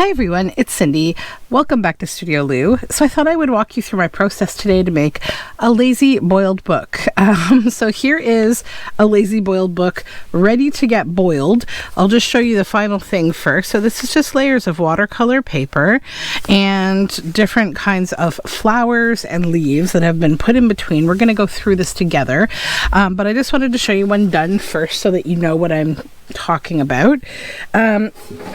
Hi everyone, it's Cindy. Welcome back to Studioloo. So I thought I would walk you through my process today to make a lazy boiled book. So here is a lazy boiled book ready to get boiled. I'll just show you the final thing first. So this is just layers of watercolor paper and different kinds of flowers and leaves that have been put in between. We're going to go through this together, but I just wanted to show you one done first so that you know what I'm talking about. Then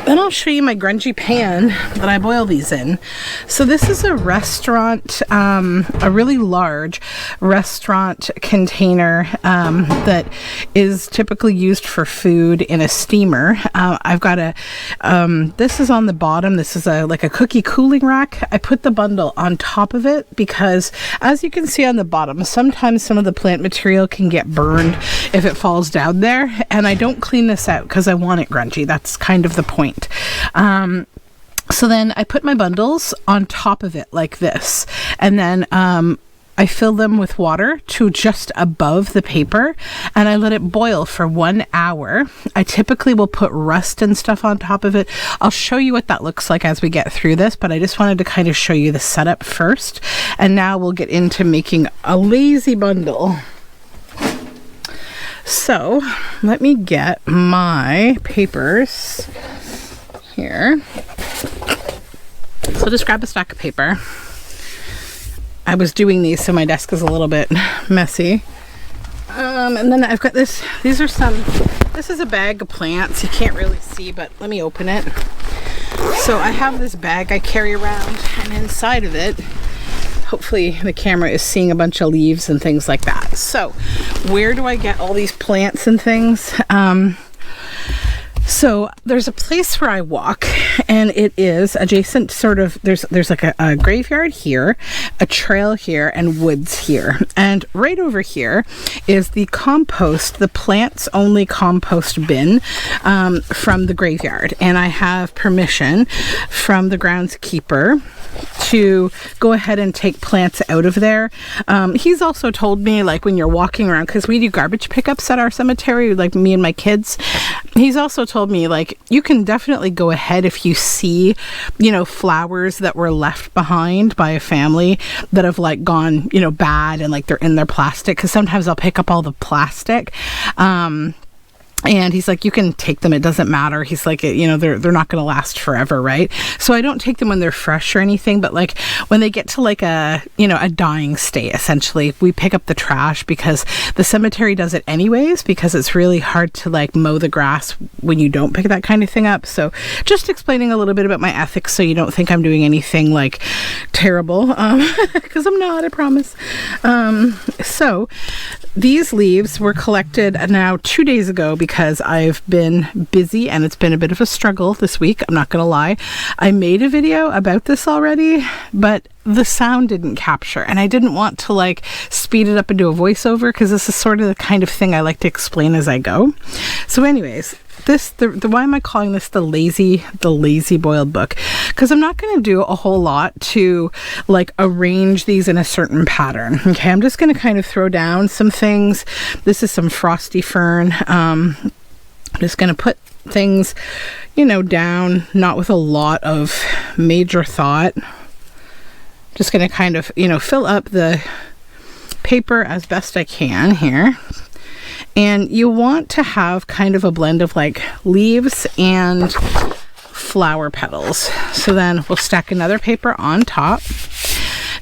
I'll show you my grungy pan that I boil these in. So this is a restaurant, a really large restaurant container that is typically used for food in a steamer. I've got a, this is on the bottom. This is like a cookie cooling rack. I put the bundle on top of it because, as you can see on the bottom, sometimes some of the plant material can get burned if it falls down there, and I don't clean this out because I want it grungy. That's kind of the point. So then I put my bundles on top of it like this, and then I fill them with water to just above the paper, and I let it boil for 1 hour. I typically will put rust and stuff on top of it. I'll show you what that looks like as we get through this, but I just wanted to kind of show you the setup first, and now we'll get into making a lazy bundle. So let me get my papers here. So just grab a stack of paper. I was doing these so my desk is a little bit messy. And then I've got this, this is a bag of plants. You can't really see, but let me open it. So I have this bag I carry around, and inside of it, hopefully the camera is seeing a bunch of leaves and things like that. So where do I get all these plants and things? So there's a place where I walk, and it is adjacent sort of, there's like a graveyard here, a trail here, and woods here. And right over here is the compost, the plants only compost bin from the graveyard. And I have permission from the groundskeeper to go ahead and take plants out of there. He's also told me, like, when you're walking around, because we do garbage pickups at our cemetery, like me and my kids, he's also told me, like, you can definitely go ahead if you see, you know, flowers that were left behind by a family that have like gone, you know, bad, and like they're in their plastic, because sometimes I'll pick up all the plastic. And he's like, you can take them, it doesn't matter. He's like, you know, they're not going to last forever, right? So I don't take them when they're fresh or anything, but like when they get to like a, you know, a dying state, essentially, we pick up the trash, because the cemetery does it anyways, because it's really hard to like mow the grass when you don't pick that kind of thing up. So just explaining a little bit about my ethics so you don't think I'm doing anything like terrible, because I'm not, I promise. So these leaves were collected now 2 days ago, because I've been busy and it's been a bit of a struggle this week. I'm not going to lie. I made a video about this already, but the sound didn't capture, and I didn't want to like speed it up and do a voiceover, because this is sort of the kind of thing I like to explain as I go. So anyways, why am I calling this the lazy boiled book? Because I'm not going to do a whole lot to like arrange these in a certain pattern. Okay, I'm just going to kind of throw down some things. This is some frosty fern. I'm just going to put things, you know, down, not with a lot of major thought. Just going to kind of, you know, fill up the paper as best I can here. And you want to have kind of a blend of like leaves and flower petals. So then we'll stack another paper on top.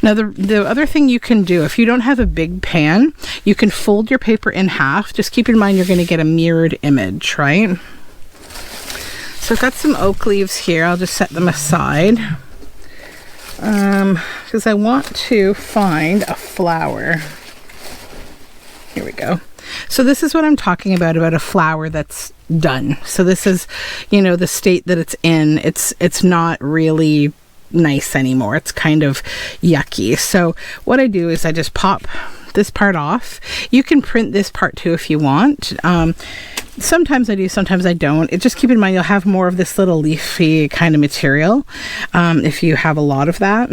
Now the other thing you can do, if you don't have a big pan, you can fold your paper in half. Just keep in mind you're going to get a mirrored image, right? So I've got some oak leaves here. I'll just set them aside, because I want to find a flower. Here we go. So this is what I'm talking about a flower that's done. So this is, you know, the state that it's in. It's not really nice anymore. It's kind of yucky. So what I do is I just pop this part off. You can print this part too if you want. Sometimes I do, sometimes I don't. Just keep in mind you'll have more of this little leafy kind of material if you have a lot of that.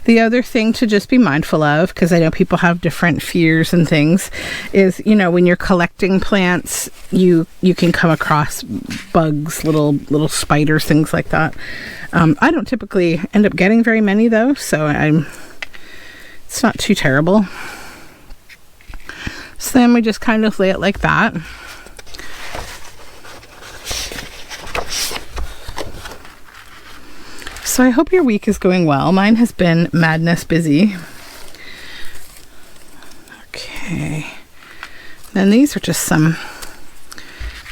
The other thing to just be mindful of, because I know people have different fears and things, is, you know, when you're collecting plants, you can come across bugs, little spiders, things like that. I don't typically end up getting very many though, so it's not too terrible. So then we just kind of lay it like that. So I hope your week is going well. Mine has been madness busy. Okay. Then these are just some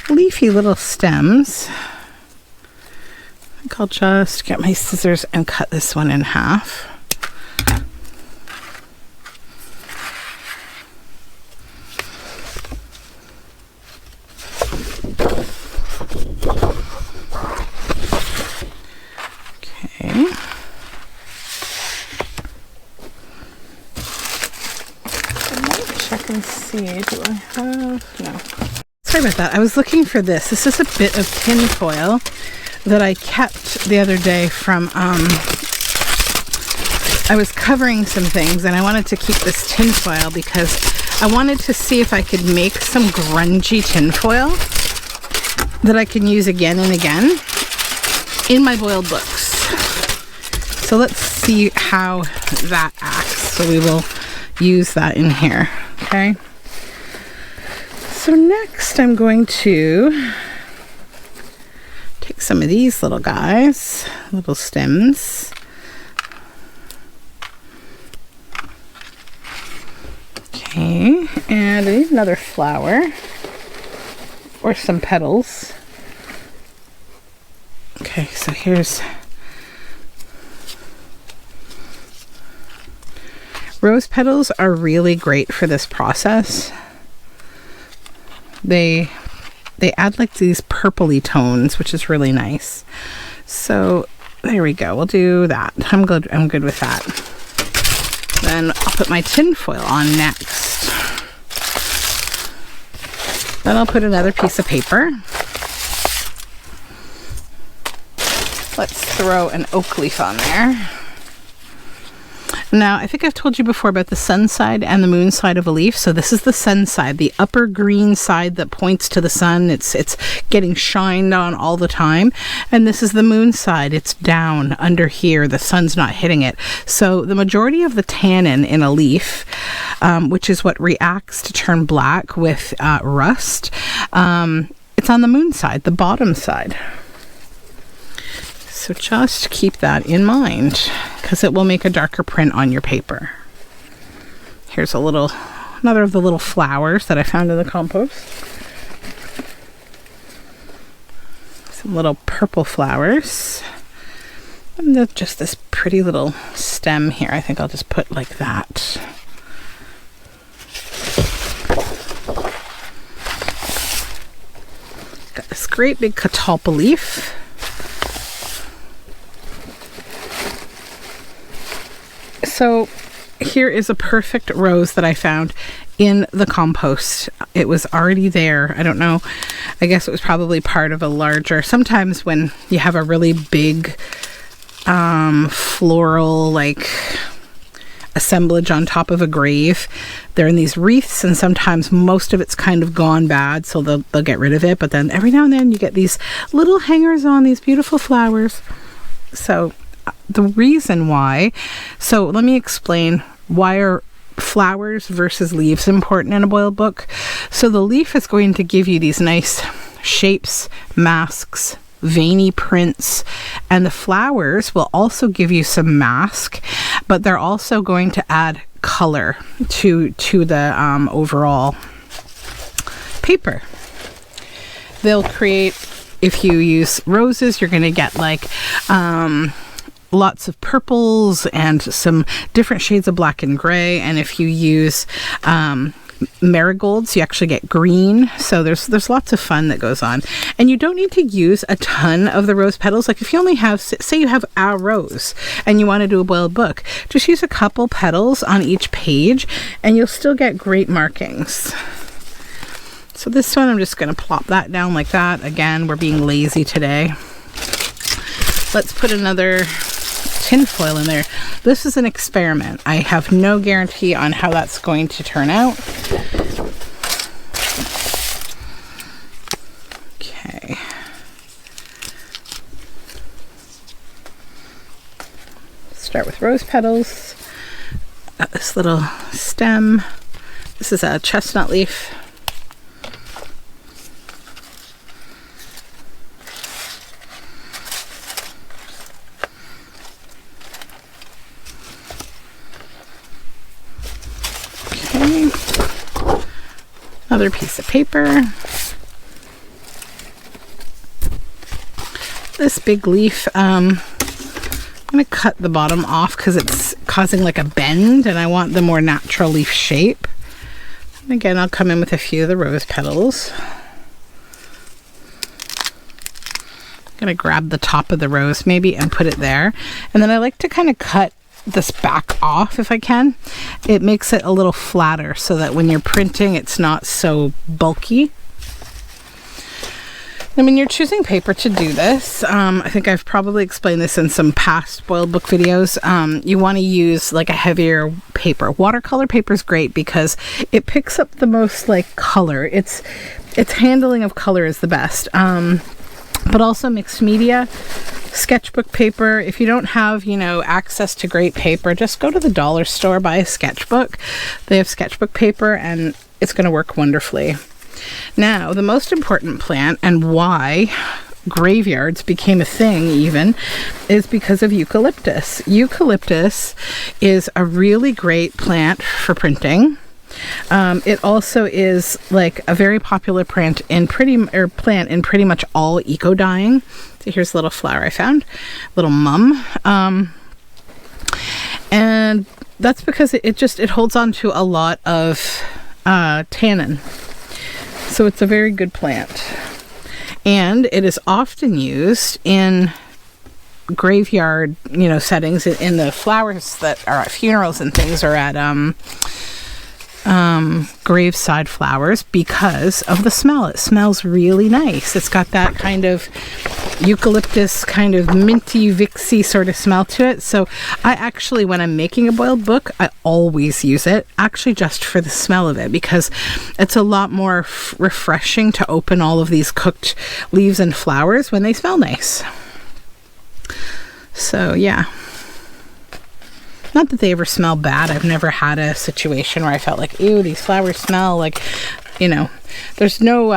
leafy little stems. I think I'll just get my scissors and cut this one in half. Do I have? No. Sorry about that. I was looking for this. This is a bit of tin foil that I kept the other day from, I was covering some things and I wanted to keep this tin foil because I wanted to see if I could make some grungy tin foil that I can use again and again in my boiled books. So let's see how that acts. So we will use that in here. Okay. So next I'm going to take some of these little guys, little stems. Okay, and I need another flower or some petals. Okay, so here's rose petals are really great for this process. They add like these purpley tones, which is really nice. So there we go. We'll do that. I'm good with that. Then I'll put my tin foil on next. Then I'll put another piece of paper. Let's throw an oak leaf on there. Now, I think I've told you before about the sun side and the moon side of a leaf. So this is the sun side, the upper green side that points to the sun. It's getting shined on all the time. And this is the moon side. It's down under here. The sun's not hitting it. So the majority of the tannin in a leaf, which is what reacts to turn black with rust, it's on the moon side, the bottom side. So just keep that in mind because it will make a darker print on your paper. Here's another of the little flowers that I found in the compost. Some little purple flowers. And then just this pretty little stem here. I think I'll just put like that. Got this great big catalpa leaf. So here is a perfect rose that I found in the compost. It was already there. I don't know. I guess it was probably part of a larger. Sometimes when you have a really big floral like assemblage on top of a grave, they're in these wreaths, and sometimes most of it's kind of gone bad, so they'll get rid of it. But then every now and then you get these little hangers on, these beautiful flowers. So the reason why, so let me explain why are flowers versus leaves important in a boiled book. So the leaf is going to give you these nice shapes, masks, veiny prints, and the flowers will also give you some mask, but they're also going to add color to the overall paper. They'll create, if you use roses, you're going to get like lots of purples and some different shades of black and gray. And if you use marigolds, you actually get green. So there's lots of fun that goes on. And you don't need to use a ton of the rose petals. Like if you only have, say you have a rose and you want to do a boiled book, just use a couple petals on each page and you'll still get great markings. So this one, I'm just going to plop that down like that. Again, we're being lazy today. Let's put another tin foil in there. This is an experiment. I have no guarantee on how that's going to turn out. Okay. Start with rose petals. Got this little stem. This is a chestnut leaf. Okay. Another piece of paper. This big leaf, I'm going to cut the bottom off because it's causing like a bend and I want the more natural leaf shape. And again, I'll come in with a few of the rose petals. I'm going to grab the top of the rose maybe and put it there. And then I like to kind of cut this back off if I can. It makes it a little flatter so that when you're printing it's not so bulky. And when you're choosing paper to do this, I think I've probably explained this in some past boiled book videos, you want to use like a heavier paper. Watercolor paper is great because it picks up the most like color. Its handling of color is the best. But also mixed media, sketchbook paper. If you don't have, you know, access to great paper, just go to the dollar store, buy a sketchbook. They have sketchbook paper and it's going to work wonderfully. Now, the most important plant and why graveyards became a thing even is because of eucalyptus. Eucalyptus is a really great plant for printing. It also is like a very popular plant in pretty much all eco dyeing. So here's a little flower I found, little mum, and that's because it holds on to a lot of tannin. So it's a very good plant, and it is often used in graveyard, you know, settings in the flowers that are at funerals and things, or at graveside flowers because of the smell. It smells really nice. It's got that kind of eucalyptus, kind of minty, vixy sort of smell to it. So I actually, when I'm making a boiled book, I always use it, actually just for the smell of it, because it's a lot more refreshing to open all of these cooked leaves and flowers when they smell nice. So yeah. Not that they ever smell bad. I've never had a situation where I felt like, ew, these flowers smell like, you know, there's no,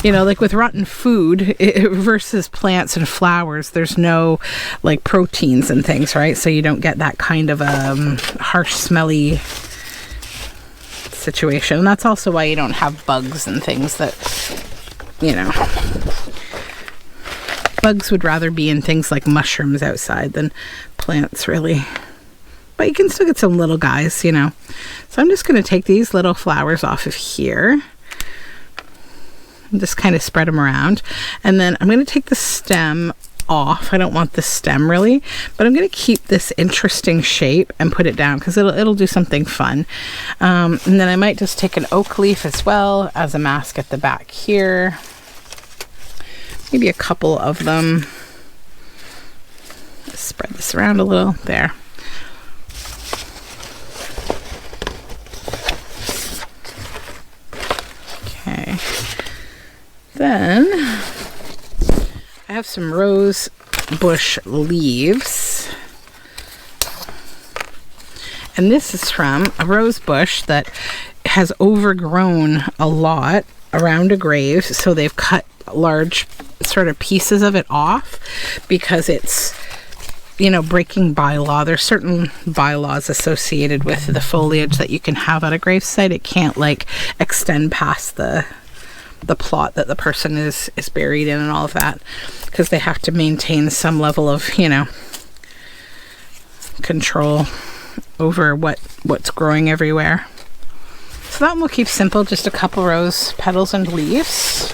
you know, like with rotten food versus plants and flowers, there's no like proteins and things, right? So you don't get that kind of harsh, smelly situation. And that's also why you don't have bugs and things that, you know, bugs would rather be in things like mushrooms outside than plants, really. But you can still get some little guys, you know. So I'm just going to take these little flowers off of here and just kind of spread them around. And then I'm going to take the stem off. I don't want the stem really, but I'm going to keep this interesting shape and put it down because it'll do something fun. And then I might just take an oak leaf as well as a mask at the back here. Maybe a couple of them. Let's spread this around a little. There. Okay. Then I have some rose bush leaves. And this is from a rose bush that has overgrown a lot around a grave. So they've cut large sort of pieces of it off because it's, you know, breaking bylaw. There's certain bylaws associated with the foliage that you can have at a gravesite. It can't like extend past the plot that the person is buried in and all of that, because they have to maintain some level of, you know, control over what's growing everywhere. So that one we'll keep simple, just a couple rose petals and leaves.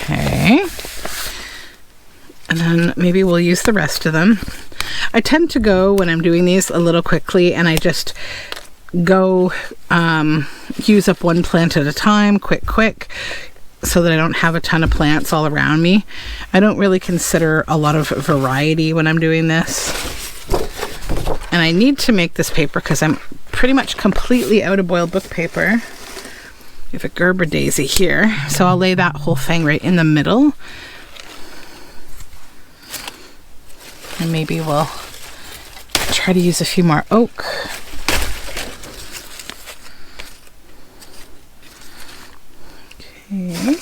Okay. And then maybe we'll use the rest of them. I tend to go, when I'm doing these, a little quickly, and I just go use up one plant at a time, quick, so that I don't have a ton of plants all around me. I don't really consider a lot of variety when I'm doing this. And I need to make this paper because I'm pretty much completely out of boiled book paper. We have a Gerber daisy here, so I'll lay that whole thing right in the middle. And maybe we'll try to use a few more oak. Okay.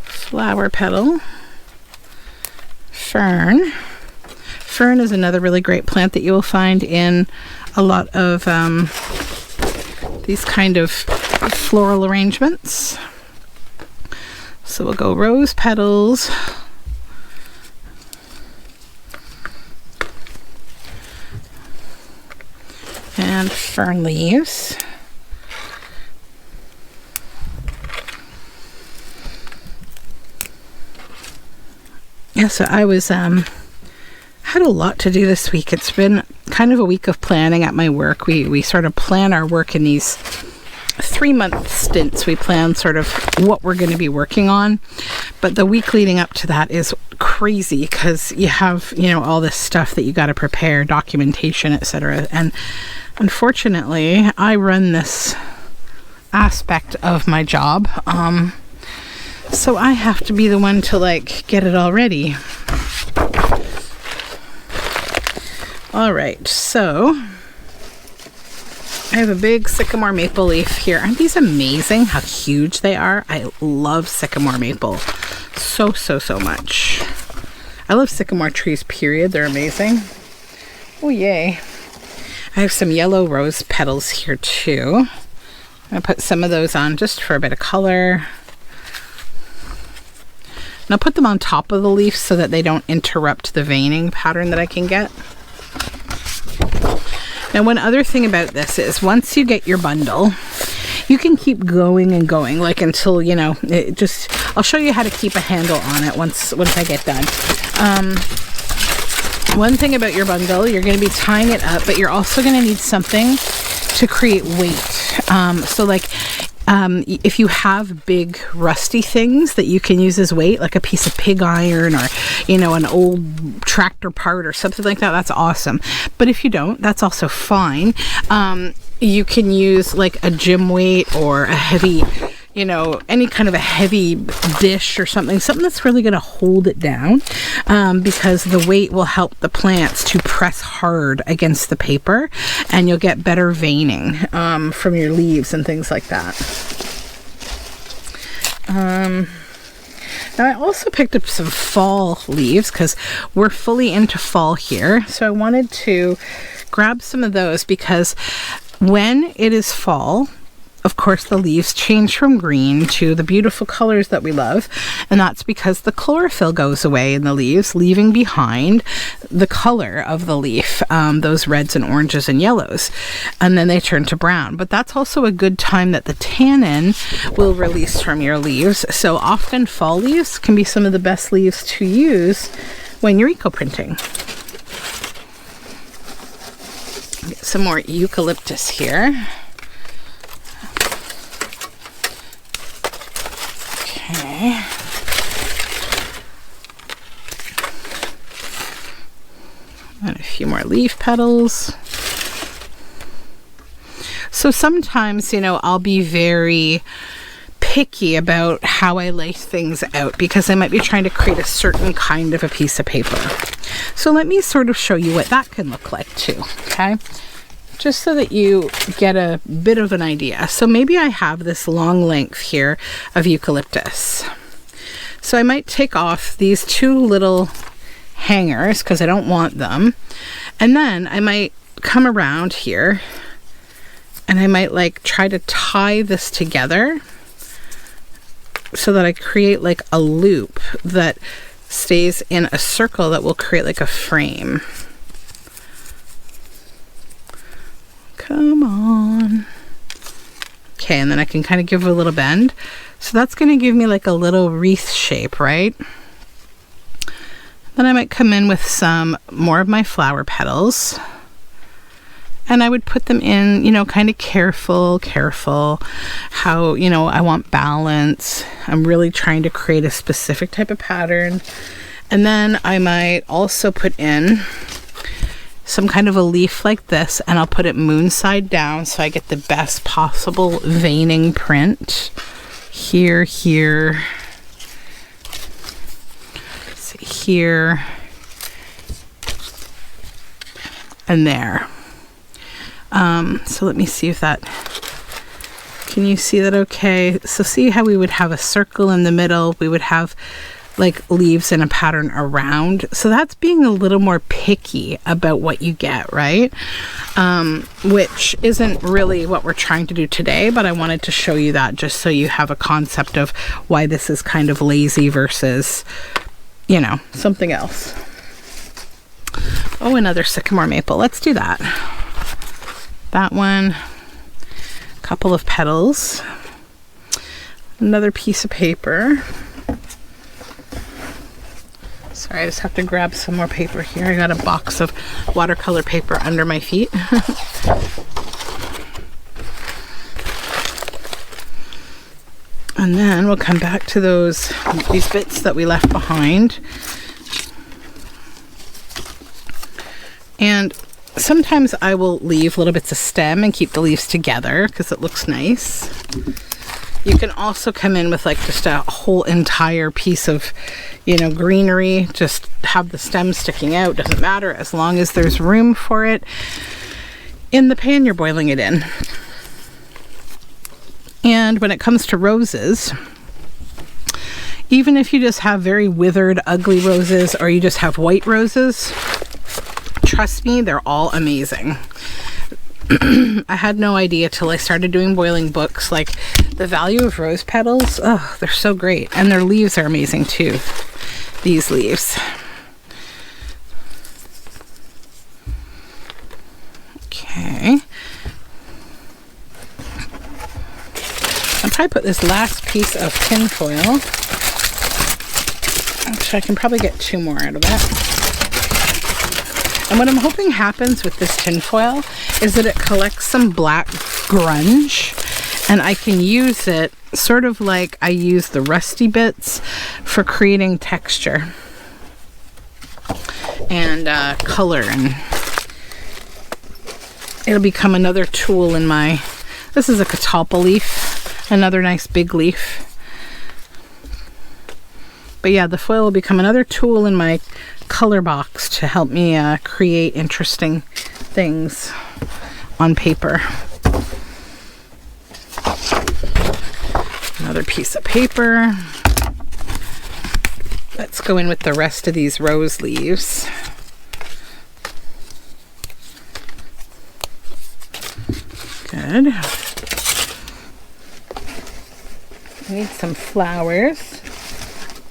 Flower petal. Fern. Fern is another really great plant that you will find in a lot of these kind of floral arrangements. So we'll go rose petals. And fern leaves. Yeah, so I was had a lot to do this week. It's been kind of a week of planning at my work. We sort of plan our work in these 3-month stints. We plan sort of what we're going to be working on, but the week leading up to that is crazy because you have, you know, all this stuff that you got to prepare, documentation, etc. And unfortunately, I run this aspect of my job, so I have to be the one to like get it all ready. All right, so I have a big sycamore maple leaf here. Aren't these amazing how huge they are? I love sycamore maple so much. I love sycamore trees, period. They're amazing. Oh, yay. I have some yellow rose petals here too. I'm going to put some of those on just for a bit of color. And I'll put them on top of the leaf so that they don't interrupt the veining pattern that I can get. Now, one other thing about this is once you get your bundle, you can keep going and going, like until, you know, it just, I'll show you how to keep a handle on it once I get done. One thing about your bundle, you're going to be tying it up, but you're also going to need something to create weight. So like, if you have big rusty things that you can use as weight, like a piece of pig iron or, you know, an old tractor part or something like that, that's awesome. But if you don't, that's also fine. You can use like a gym weight or a heavy, you know, any kind of a heavy dish or something that's really going to hold it down, because the weight will help the plants to press hard against the paper and you'll get better veining from your leaves and things like that. Now I also picked up some fall leaves because we're fully into fall here. So I wanted to grab some of those because when it is fall, of course, the leaves change from green to the beautiful colors that we love, and that's because the chlorophyll goes away in the leaves, leaving behind the color of the leaf, those reds and oranges and yellows, and then they turn to brown. But that's also a good time that the tannin will release from your leaves, so often fall leaves can be some of the best leaves to use when you're eco-printing. Get some more eucalyptus here. Okay. And a few more leaf petals. So sometimes, you know, I'll be very picky about how I lay things out because I might be trying to create a certain kind of a piece of paper. So let me sort of show you what that can look like too, okay? Just so that you get a bit of an idea. So maybe I have this long length here of eucalyptus. So I might take off these two little hangers because I don't want them. And then I might come around here and I might like try to tie this together so that I create like a loop that stays in a circle that will create like a frame. Come on. Okay, and then I can kind of give it a little bend. So that's going to give me like a little wreath shape, right? Then I might come in with some more of my flower petals. And I would put them in, you know, kind of careful, how, you know, I want balance. I'm really trying to create a specific type of pattern. And then I might also put in some kind of a leaf like this, and I'll put it moon side down so I get the best possible veining print. Here, see, here, and there. So let me see if that, can you see that okay? So see how we would have a circle in the middle, we would have like leaves in a pattern around. So that's being a little more picky about what you get, right? Which isn't really what we're trying to do today, but I wanted to show you that just so you have a concept of why this is kind of lazy versus, you know, something else. Oh, another sycamore maple. Let's do that. That one, a couple of petals, another piece of paper. Sorry, I just have to grab some more paper here. I got a box of watercolor paper under my feet. And then we'll come back to these bits that we left behind. And sometimes I will leave little bits of stem and keep the leaves together because it looks nice. You can also come in with like just a whole entire piece of, you know, greenery, just have the stem sticking out, doesn't matter as long as there's room for it in the pan you're boiling it in. And when it comes to roses, even if you just have very withered, ugly roses, or you just have white roses, trust me, they're all amazing. I had no idea till I started doing boiling books, like the value of rose petals. Oh, they're so great. And their leaves are amazing too. These leaves. Okay. I'll probably put this last piece of tin foil. Actually, I can probably get 2 more out of that. And what I'm hoping happens with this tin foil is that it collects some black grunge, and I can use it sort of like I use the rusty bits for creating texture and color, and it'll become another tool in my, this is a catalpa leaf, another nice big leaf. But yeah, the foil will become another tool in my color box to help me create interesting things on paper. Another piece of paper. Let's go in with the rest of these rose leaves. Good. I need some flowers.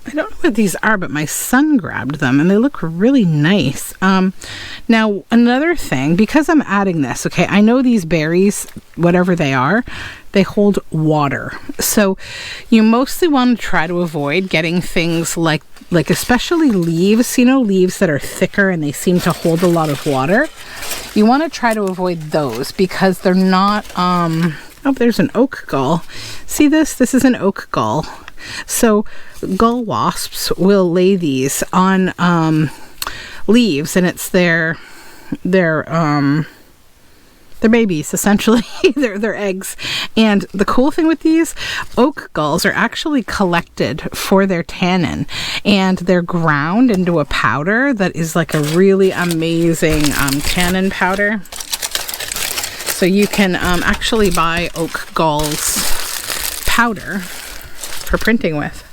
I don't know what these are, but my son grabbed them and they look really nice. Now, another thing, because I'm adding this, okay, I know these berries, whatever they are, they hold water. So you mostly want to try to avoid getting things like especially leaves, you know, leaves that are thicker and they seem to hold a lot of water. You want to try to avoid those because they're not, oh, there's an oak gull. See this? This is an oak gull. So gull wasps will lay these on leaves, and it's their babies, essentially. They're eggs. And the cool thing with these oak gulls are actually collected for their tannin, and they're ground into a powder that is like a really amazing tannin powder. So you can actually buy oak gulls powder for printing with.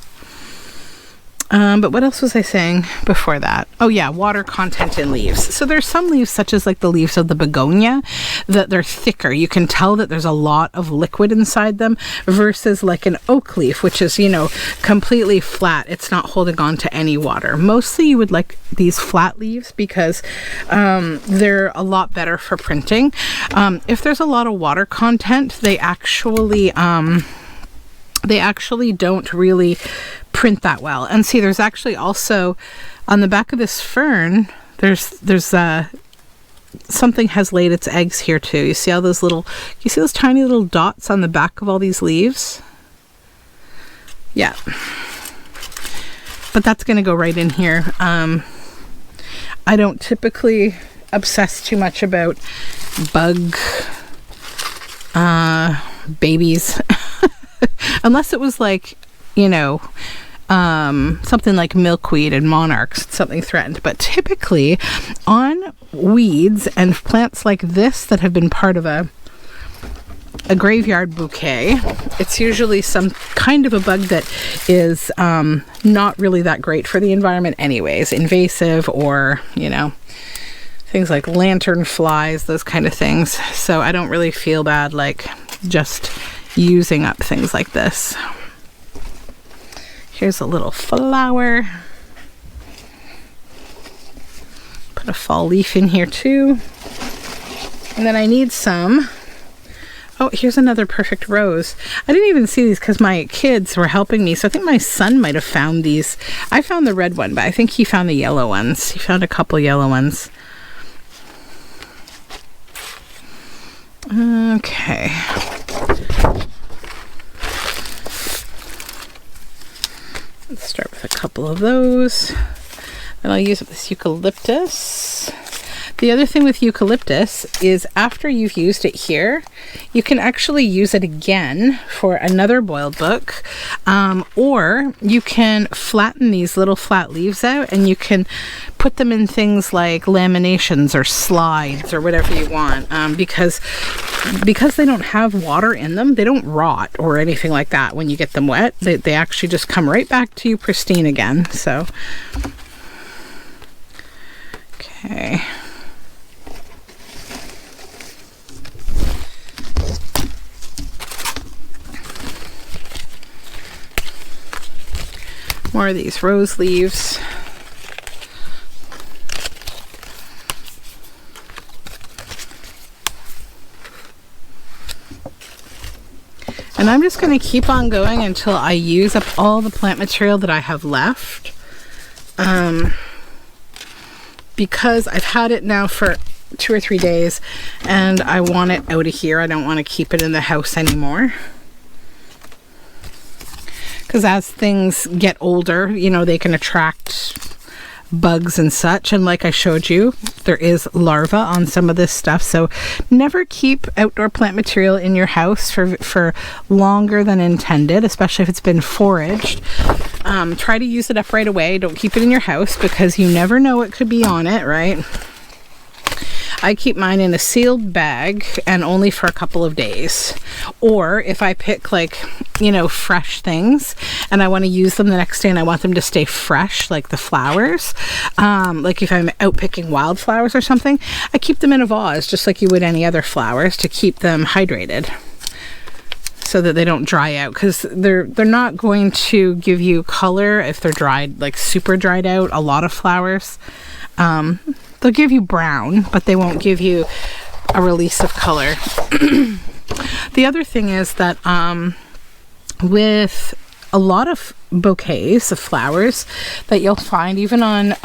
But what else was I saying before that? Oh yeah, water content in leaves. So there's some leaves, such as like the leaves of the begonia, that they're thicker. You can tell that there's a lot of liquid inside them versus like an oak leaf, which is, you know, completely flat. It's not holding on to any water. Mostly you would like these flat leaves because they're a lot better for printing. If there's a lot of water content, they actually don't really print that well. And see, there's actually also on the back of this fern, there's something has laid its eggs here too. You see all those little, you see those tiny little dots on the back of all these leaves? Yeah. But that's going to go right in here. I don't typically obsess too much about bug babies unless it was like, you know, something like milkweed and monarchs, something threatened. But typically on weeds and plants like this that have been part of a graveyard bouquet, it's usually some kind of a bug that is not really that great for the environment anyways, invasive, or, you know, things like lantern flies, those kind of things. So I don't really feel bad like just using up things like this. Here's a little flower. Put a fall leaf in here too. And then I need some, oh, here's another perfect rose. I didn't even see these because my kids were helping me. So I think my son might have found these. I found the red one, but I think he found the yellow ones. He found a couple yellow ones. Okay. Let's start with a couple of those. Then I'll use this eucalyptus. The other thing with eucalyptus is after you've used it here, you can actually use it again for another boiled book, or you can flatten these little flat leaves out and you can put them in things like laminations or slides or whatever you want, because they don't have water in them, they don't rot or anything like that when you get them wet. They actually just come right back to you pristine again. So, okay. More of these rose leaves. And I'm just going to keep on going until I use up all the plant material that I have left. Because I've had it now for 2 or 3 days and I want it out of here. I don't want to keep it in the house anymore. Because as things get older, you know, they can attract bugs and such. And like I showed you, there is larvae on some of this stuff. So never keep outdoor plant material in your house for longer than intended, especially if it's been foraged. Try to use it up right away. Don't keep it in your house because you never know what could be on it, right? I keep mine in a sealed bag and only for a couple of days. Or if I pick, like, you know, fresh things and I want to use them the next day and I want them to stay fresh, like the flowers, like if I'm out picking wildflowers or something, I keep them in a vase just like you would any other flowers to keep them hydrated so that they don't dry out, because they're not going to give you color if they're dried, like super dried out. A lot of flowers, they'll give you brown, but they won't give you a release of color. The other thing is that with a lot of bouquets of flowers that you'll find even on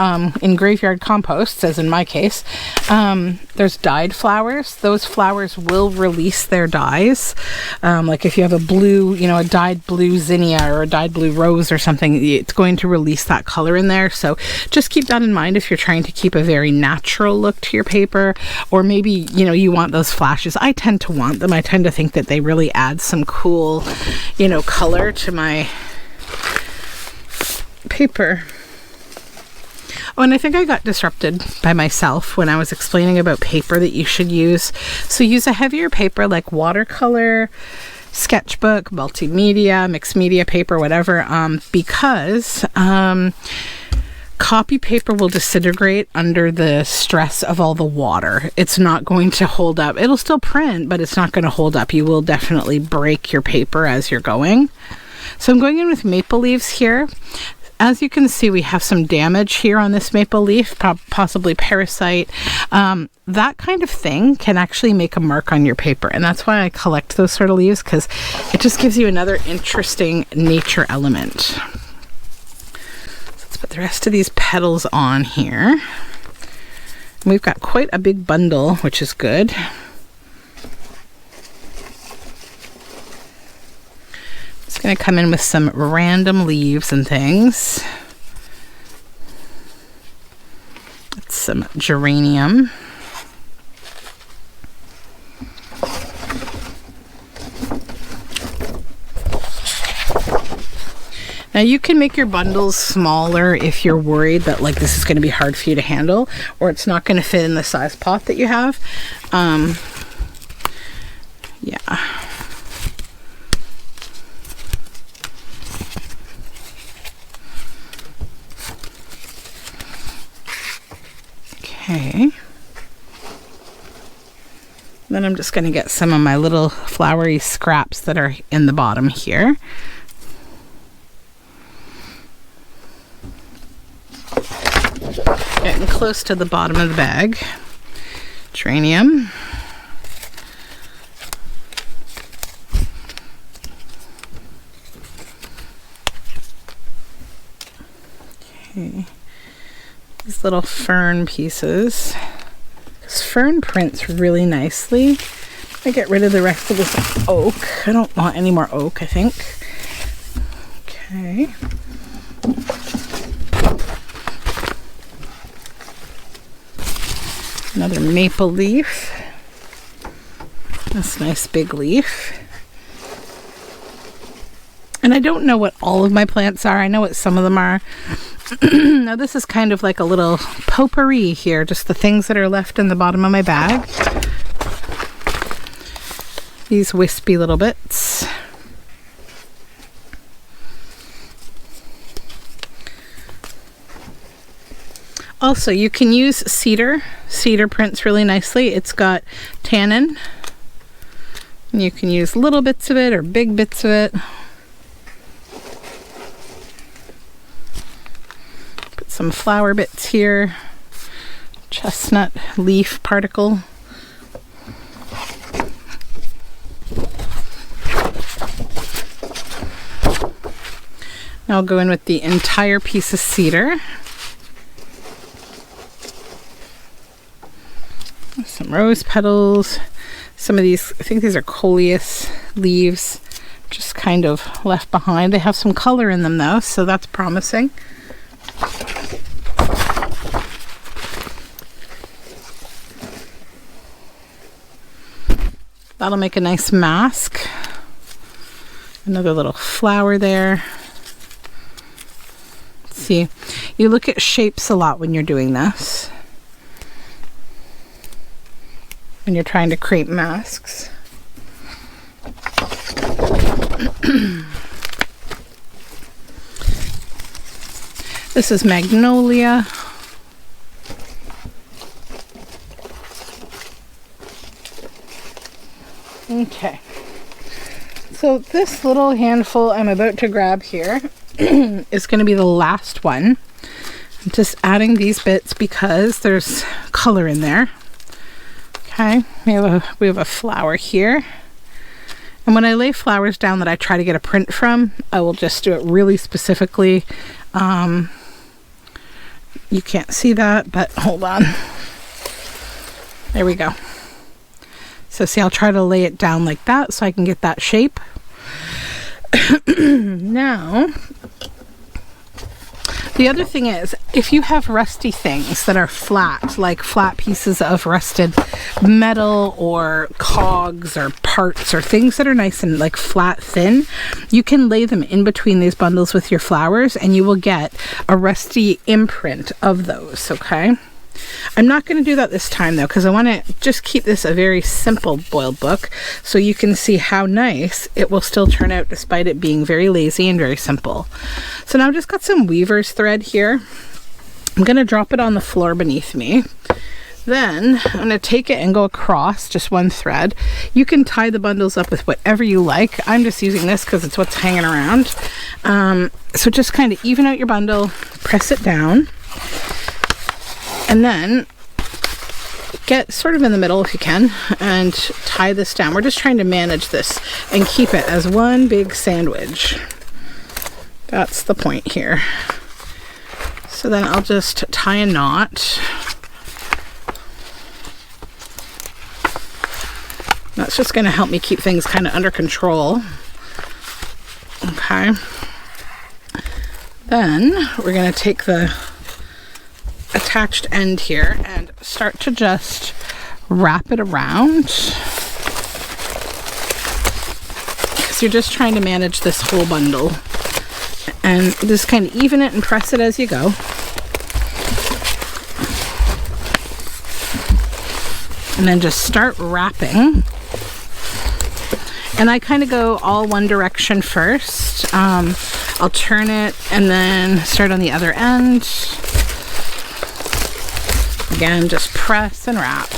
in graveyard composts, as in my case, there's dyed flowers. Those flowers will release their dyes. Like if you have a blue, you know, a dyed blue zinnia or a dyed blue rose or something, it's going to release that color in there. So just keep that in mind if you're trying to keep a very natural look to your paper, or maybe, you know, you want those flashes. I tend to want them. I tend to think that they really add some cool, you know, color to my paper. Oh, and I think I got disrupted by myself when I was explaining about paper that you should use. So use a heavier paper like watercolor, sketchbook, multimedia, mixed media paper, whatever, because copy paper will disintegrate under the stress of all the water. It's not going to hold up. It'll still print, but it's not going to hold up. You will definitely break your paper as you're going. So I'm going in with maple leaves here. As you can see, we have some damage here on this maple leaf, possibly parasite. That kind of thing can actually make a mark on your paper, and that's why I collect those sort of leaves, because it just gives you another interesting nature element. So let's put the rest of these petals on here. We've got quite a big bundle, which is good. It's going to come in with some random leaves and things. Some geranium. Now you can make your bundles smaller if you're worried that like this is going to be hard for you to handle, or it's not going to fit in the size pot that you have. Yeah. Okay. Then I'm just going to get some of my little flowery scraps that are in the bottom here. Getting close to the bottom of the bag. Geranium. Okay. These little fern pieces. This fern prints really nicely. I get rid of the rest of this oak. I don't want any more oak, I think. Okay. Another maple leaf. This nice big leaf. And I don't know what all of my plants are. I know what some of them are. Now this is kind of like a little potpourri here, just the things that are left in the bottom of my bag. These wispy little bits. Also, you can use cedar. Cedar prints really nicely. It's got tannin. And you can use little bits of it or big bits of it. Put some flower bits here. Chestnut leaf particle. Now I'll go in with the entire piece of cedar. Some rose petals. Some of these, I think these are coleus leaves, just kind of left behind. They have some color in them though, so that's promising. That'll make a nice mask. Another little flower there. Let's see, you look at shapes a lot when you're doing this. When you're trying to create masks. This is magnolia. Okay. So this little handful I'm about to grab here is going to be the last one. I'm just adding these bits because there's color in there. Okay, we have a flower here. And when I lay flowers down that I try to get a print from, I will just do it really specifically. You can't see that, but hold on. There we go. So see, I'll try to lay it down like that so I can get that shape. Now, the other thing is, if you have rusty things that are flat, like flat pieces of rusted metal or cogs or parts or things that are nice and like flat thin, you can lay them in between these bundles with your flowers and you will get a rusty imprint of those, okay? I'm not going to do that this time though, because I want to just keep this a very simple boiled book so you can see how nice it will still turn out despite it being very lazy and very simple. So now I've just got some weaver's thread here. I'm going to drop it on the floor beneath me. Then I'm going to take it and go across just one thread. You can tie the bundles up with whatever you like. I'm just using this because it's what's hanging around. So just kind of even out your bundle, press it down. And then get sort of in the middle if you can and tie this down. We're just trying to manage this and keep it as one big sandwich. That's the point here. So then I'll just tie a knot That's just going to help me keep things kind of under control. Okay. Then we're going to take the attached end here and start to just wrap it around, because you're just trying to manage this whole bundle, and just kind of even it and press it as you go. And then just start wrapping. And I kind of go all one direction first. I'll turn it and then start on the other end. Again, just press and wrap.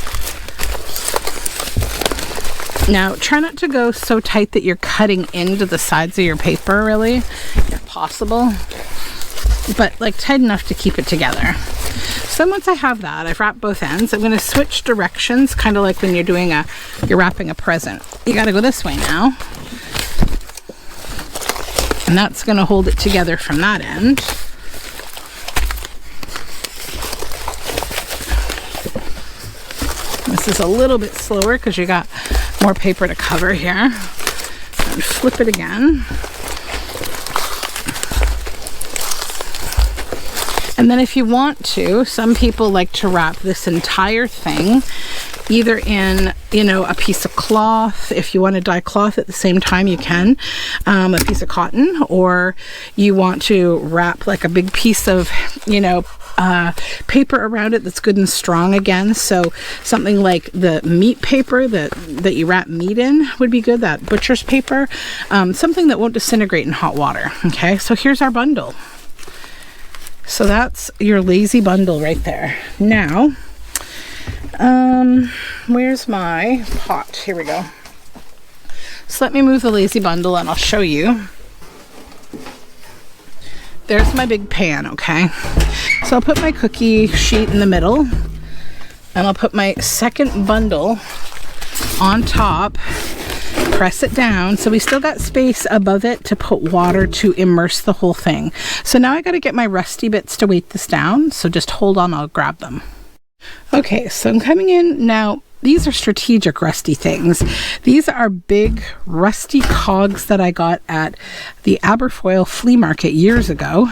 Now, try not to go so tight that you're cutting into the sides of your paper, really, if possible. But like tight enough to keep it together. So once I have that, I've wrapped both ends. I'm going to switch directions, kind of like when you're wrapping a present. You got to go this way now. And that's going to hold it together from that end. This is a little bit slower because you got more paper to cover here. And flip it again. And then if you want to, some people like to wrap this entire thing either in, a piece of cloth. If you want to dye cloth at the same time, you can. A piece of cotton, or you want to wrap like a big piece of, paper around it that's good and strong again. So something like the meat paper that you wrap meat in would be good, that butcher's paper. Something that won't disintegrate in hot water. Okay, so here's our bundle. So that's your lazy bundle right there. Now, where's my pot? Here we go. So let me move the lazy bundle and I'll show you. There's my big pan, okay? So I'll put my cookie sheet in the middle, and I'll put my second bundle on top, press it down, so we still got space above it to put water to immerse the whole thing. So now I got to get my rusty bits to weight this down, so just hold on, I'll grab them. Okay, so I'm coming in now. These are strategic rusty things. These are big rusty cogs that I got at the Aberfoyle flea market years ago.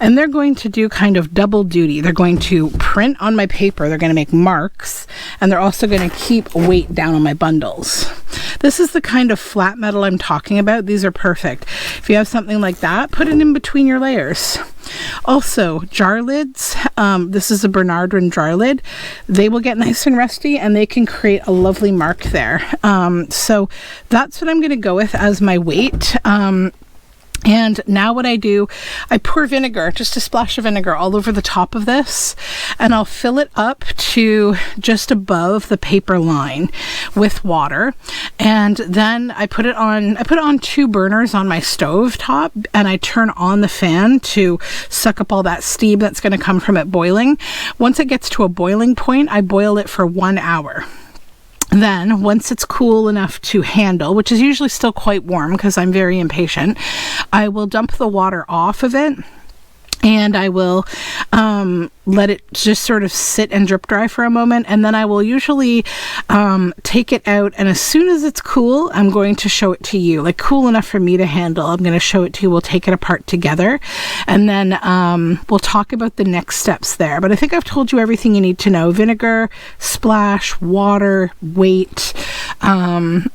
And they're going to do kind of double duty. They're going to print on my paper, they're going to make marks, and they're also going to keep weight down on my bundles. This is the kind of flat metal I'm talking about. These are perfect. If you have something like that, put it in between your layers. Also, jar lids. This is a Bernardin jar lid. They will get nice and rusty, and they can create a lovely mark there. So that's what I'm going to go with as my weight. And now what I do, I pour vinegar, just a splash of vinegar all over the top of this, and I'll fill it up to just above the paper line with water. And then I put it on 2 burners on my stove top, and I turn on the fan to suck up all that steam that's going to come from it boiling. Once it gets to a boiling point, I boil it for 1 hour. Then, once it's cool enough to handle, which is usually still quite warm because I'm very impatient, I will dump the water off of it, and I will let it just sort of sit and drip dry for a moment, and then I will usually take it out, and as soon as it's cool, I'm going to show it to you, like cool enough for me to handle. I'm going to show it to you. We'll take it apart together, and then we'll talk about the next steps there. But I think I've told you everything you need to know. Vinegar, splash, water, weight, 1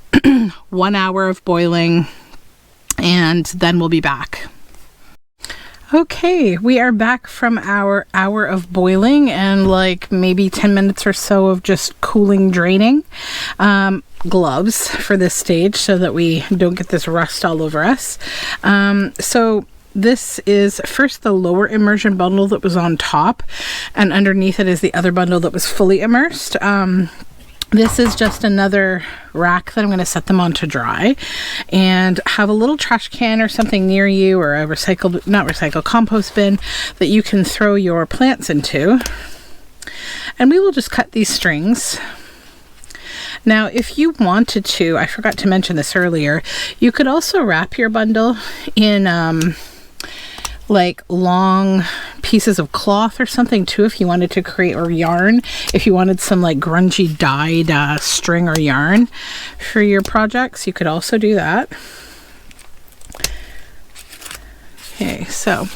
hour of boiling, and then we'll be back. Okay, we are back from our hour of boiling and like maybe 10 minutes or so of just cooling, draining. Gloves for this stage so that we don't get this rust all over us. So this is first the lower immersion bundle that was on top, and underneath it is the other bundle that was fully immersed. This is just another rack that I'm going to set them on to dry, and have a little trash can or something near you, or a compost bin that you can throw your plants into. And we will just cut these strings. Now, if you wanted to, I forgot to mention this earlier, you could also wrap your bundle in like long pieces of cloth or something too, if you wanted to create, or yarn, if you wanted some like grungy dyed string or yarn for your projects, you could also do that. Okay, so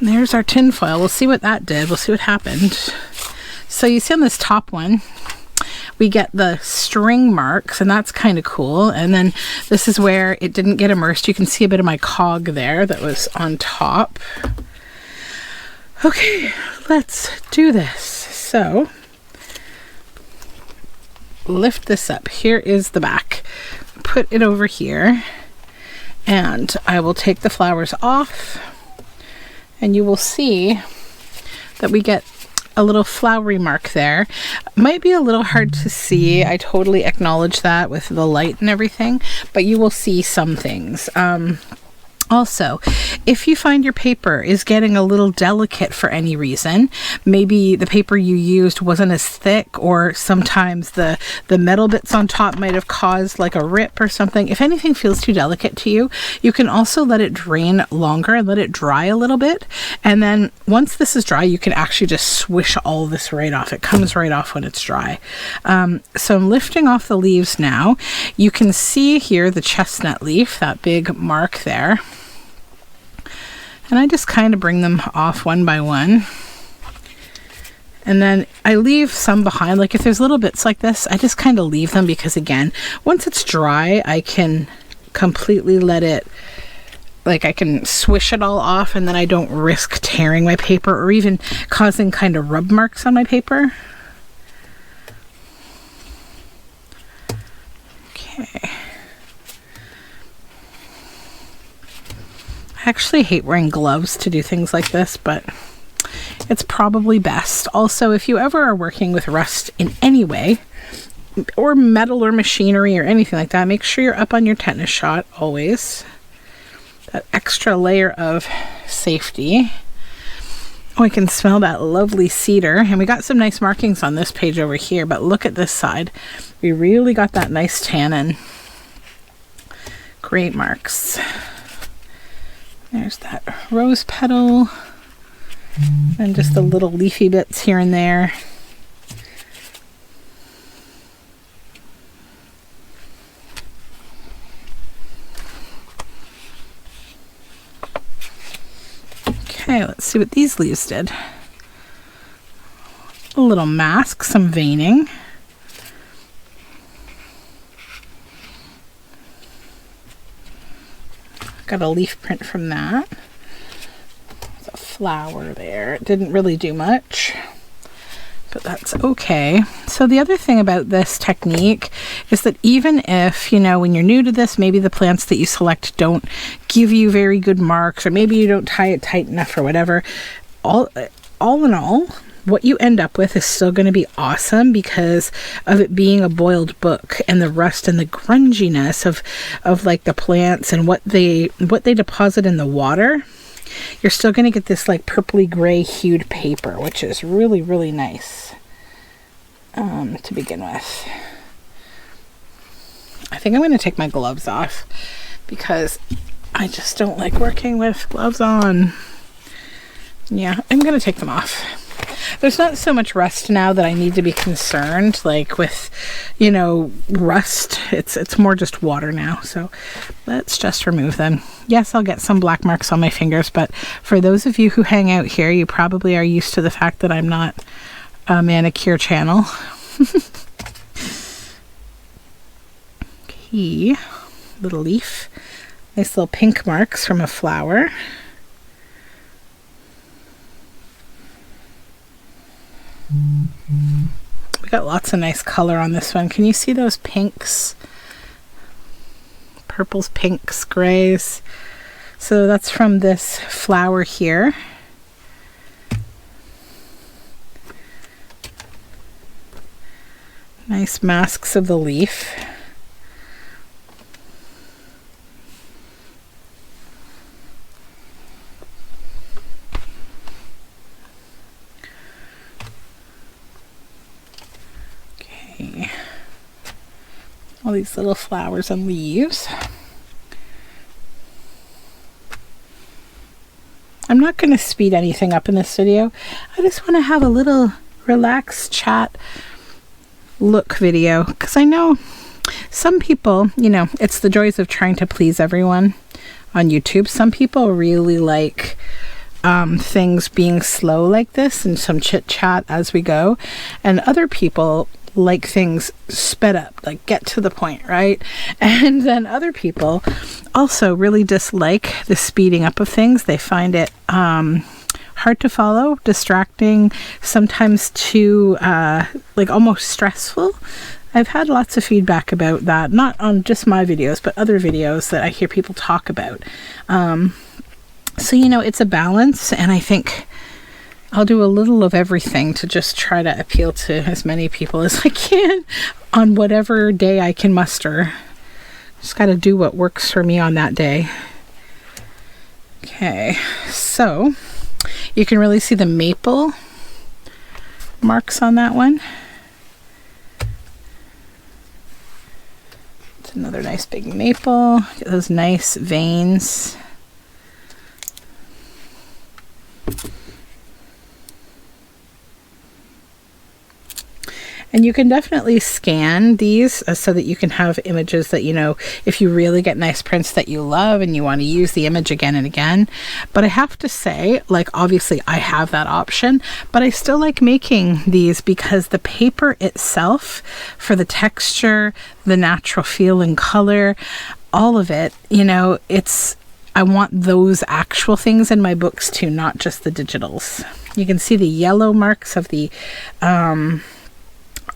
there's our tin foil. We'll see what that did. We'll see what happened. So you see on this top one, we get the string marks, and that's kind of cool. And then this is where it didn't get immersed. You can see a bit of my cog there that was on top. Okay, let's do this. So lift this up. Here is the back. Put it over here, and I will take the flowers off, and you will see that we get a little flowery mark there. Might be a little hard to see. I totally acknowledge that with the light and everything, but you will see some things. Also, if you find your paper is getting a little delicate for any reason, maybe the paper you used wasn't as thick, or sometimes the metal bits on top might have caused like a rip or something. If anything feels too delicate to you, you can also let it drain longer and let it dry a little bit. And then once this is dry, you can actually just swish all this right off. It comes right off when it's dry. So I'm lifting off the leaves now. You can see here the chestnut leaf, that big mark there. And I just kind of bring them off one by one. And then I leave some behind. Like if there's little bits like this, I just kind of leave them, because again, once it's dry, I can completely let it, like I can swish it all off, and then I don't risk tearing my paper or even causing kind of rub marks on my paper. Okay. I actually hate wearing gloves to do things like this, but it's probably best. Also, if you ever are working with rust in any way, or metal or machinery or anything like that, make sure you're up on your tetanus shot always. That extra layer of safety. Oh, I can smell that lovely cedar. And we got some nice markings on this page over here, but look at this side. We really got that nice tannin. Great marks. There's that rose petal, and just the little leafy bits here and there. Okay, let's see what these leaves did. A little mask, some veining. Got a leaf print from that. There's a flower there. It didn't really do much, but that's okay. So the other thing about this technique is that even if, you know, when you're new to this, maybe the plants that you select don't give you very good marks, or maybe you don't tie it tight enough or whatever, all in all, what you end up with is still going to be awesome, because of it being a boiled book, and the rust and the grunginess of like the plants and what they deposit in the water. You're still going to get this like purpley gray hued paper, which is really, really nice to begin with. I think I'm going to take my gloves off, because I just don't like working with gloves on. Yeah, I'm going to take them off. There's not so much rust now that I need to be concerned, like with, you know, rust. It's more just water now. So let's just remove them. Yes, I'll get some black marks on my fingers, but for those of you who hang out here, you probably are used to the fact that I'm not a manicure channel. Okay, little leaf. Nice little pink marks from a flower. We got lots of nice color on this one. Can you see those pinks? Purples, pinks, grays. So that's from this flower here. Nice masks of the leaf. All these little flowers and leaves. I'm not going to speed anything up in this video. I just want to have a little relaxed chat look video, because I know some people, you know, it's the joys of trying to please everyone on YouTube. Some people really like things being slow like this and some chit chat as we go, and other people like things sped up, like get to the point, right? And then other people also really dislike the speeding up of things. They find it hard to follow, distracting, sometimes too like almost stressful. I've had lots of feedback about that, not on just my videos, but other videos that I hear people talk about. So, you know, it's a balance, and I think I'll do a little of everything to just try to appeal to as many people as I can on whatever day I can muster. Just got to do what works for me on that day. Okay, so you can really see the maple marks on that one. It's another nice big maple. Get those nice veins. And you can definitely scan these so that you can have images that, you know, if you really get nice prints that you love and you want to use the image again and again. But I have to say, like, obviously I have that option, but I still like making these because the paper itself, for the texture, the natural feel and color, all of it, you know, I want those actual things in my books too, not just the digitals. You can see the yellow marks of the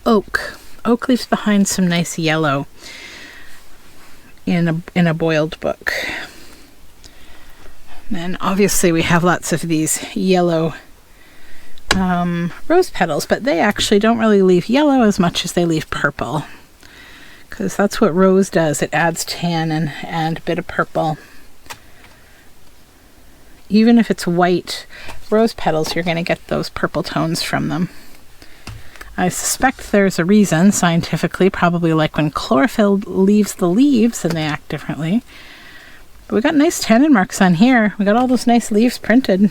oak. Oak leaves behind some nice yellow in a boiled book. And then obviously we have lots of these yellow rose petals, but they actually don't really leave yellow as much as they leave purple, because that's what rose does. It adds tan and a bit of purple. Even if it's white rose petals, you're going to get those purple tones from them. I suspect there's a reason scientifically, probably like when chlorophyll leaves the leaves and they act differently. But we got nice tannin marks on here. We got all those nice leaves printed.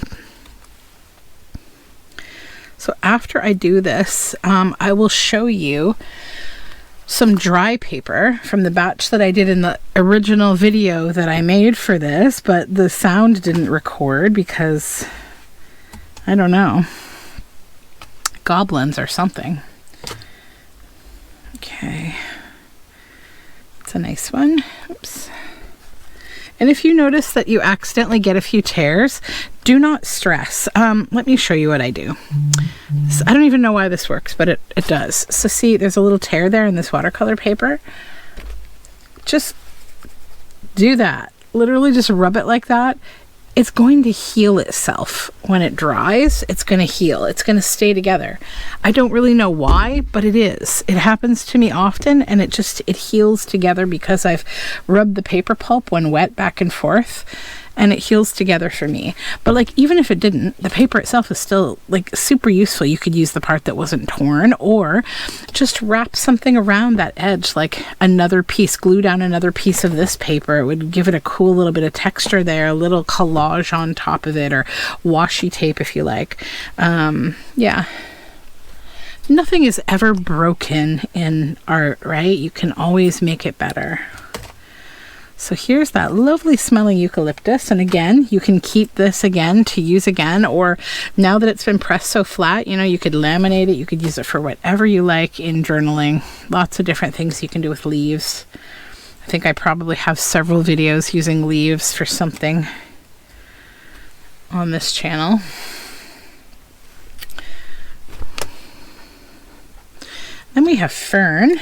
So after I do this, I will show you some dry paper from the batch that I did in the original video that I made for this, but the sound didn't record because, I don't know, goblins or something. Okay, it's a nice one. Oops. And if you notice that you accidentally get a few tears, do not stress. Let me show you what I do. So I don't even know why this works, but it does. So see, there's a little tear there in this watercolor paper. Just do that. Literally just rub it like that. It's going to heal itself. When it dries, it's going to heal. It's going to stay together. I don't really know why, but it is. It happens to me often, and it heals together because I've rubbed the paper pulp when wet back and forth, and it heals together for me. But like, even if it didn't, the paper itself is still like super useful. You could use the part that wasn't torn, or just wrap something around that edge, like another piece, glue down another piece of this paper. It would give it a cool little bit of texture there, a little collage on top of it, or washi tape if you like. Yeah. Nothing is ever broken in art, right? You can always make it better. So here's that lovely smelling eucalyptus, and again, you can keep this again to use again, or now that it's been pressed so flat, you know, you could laminate it, you could use it for whatever you like in journaling. Lots of different things you can do with leaves. I think I probably have several videos using leaves for something on this channel. Then we have fern.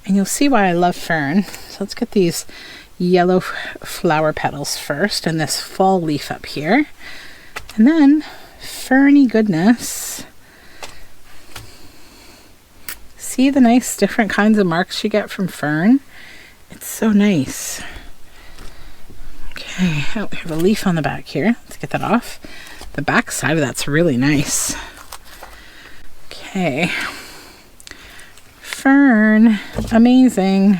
And you'll see why I love fern. So let's get these yellow flower petals first, and this fall leaf up here. And then ferny goodness. See the nice different kinds of marks you get from fern? It's so nice. Okay, oh, we have a leaf on the back here. Let's get that off. The back side of that's really nice. Okay. Fern, amazing.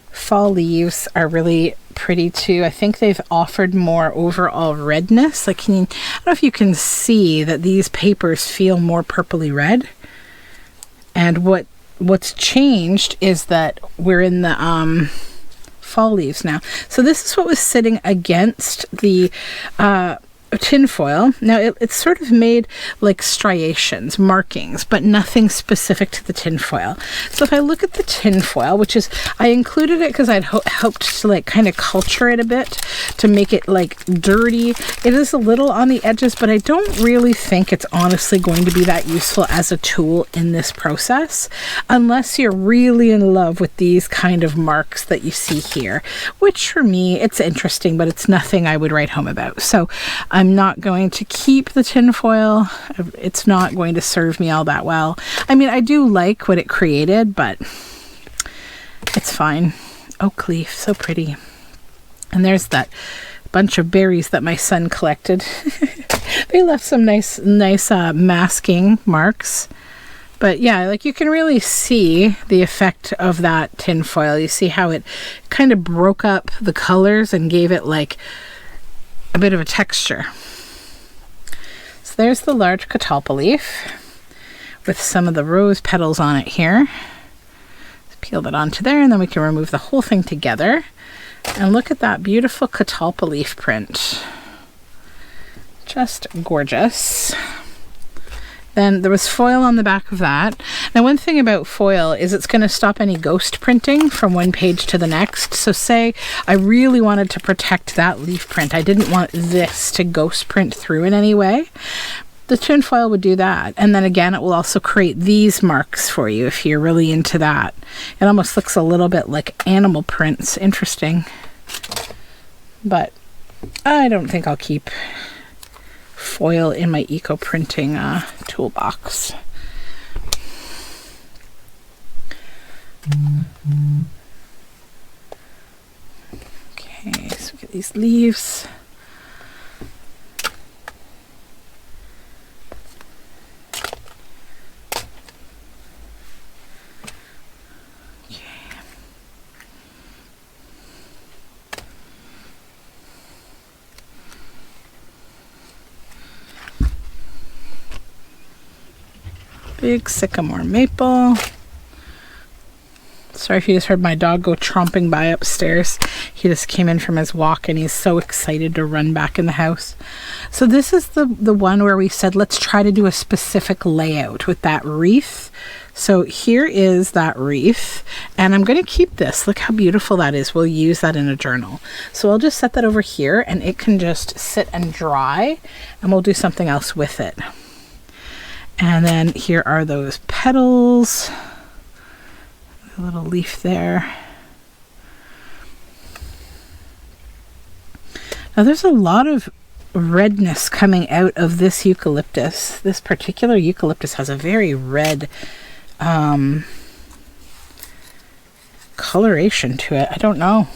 Fall leaves are really pretty too. I think they've offered more overall redness. Like, I don't know if you can see that these papers feel more purpley red. And what's changed is that we're in the fall leaves now. So this is what was sitting against the tin foil. Now it's sort of made like striations, markings, but nothing specific to the tin foil. So if I look at the tin foil, which is, I included it because I'd hoped to like kind of culture it a bit to make it like dirty. It is a little on the edges, but I don't really think it's honestly going to be that useful as a tool in this process, unless you're really in love with these kind of marks that you see here, which for me, it's interesting, but it's nothing I would write home about. So I'm not going to keep the tin foil. It's not going to serve me all that well. I mean, I do like what it created, but it's fine. Oak leaf, so pretty. And there's that bunch of berries that my son collected. They left some nice masking marks. But yeah, like you can really see the effect of that tin foil. You see how it kind of broke up the colors and gave it like a bit of a texture. So there's the large catalpa leaf with some of the rose petals on it here. Let's peel that onto there, and then we can remove the whole thing together. And look at that beautiful catalpa leaf print. Just gorgeous. Then there was foil on the back of that. Now, one thing about foil is it's going to stop any ghost printing from one page to the next. So say I really wanted to protect that leaf print. I didn't want this to ghost print through in any way. The tin foil would do that. And then again, it will also create these marks for you if you're really into that. It almost looks a little bit like animal prints. Interesting. But I don't think I'll keep foil in my eco printing toolbox. Okay, so we get these leaves. Big sycamore maple. Sorry if you just heard my dog go tromping by upstairs. He just came in from his walk and he's so excited to run back in the house. So this is the one where we said let's try to do a specific layout with that wreath. So here is that wreath, and I'm going to keep this. Look how beautiful that is. We'll use that in a journal. So I'll just set that over here and it can just sit and dry, and we'll do something else with it. And then here are those petals. A little leaf there. Now there's a lot of redness coming out of this eucalyptus. This particular eucalyptus has a very red coloration to it. I don't know.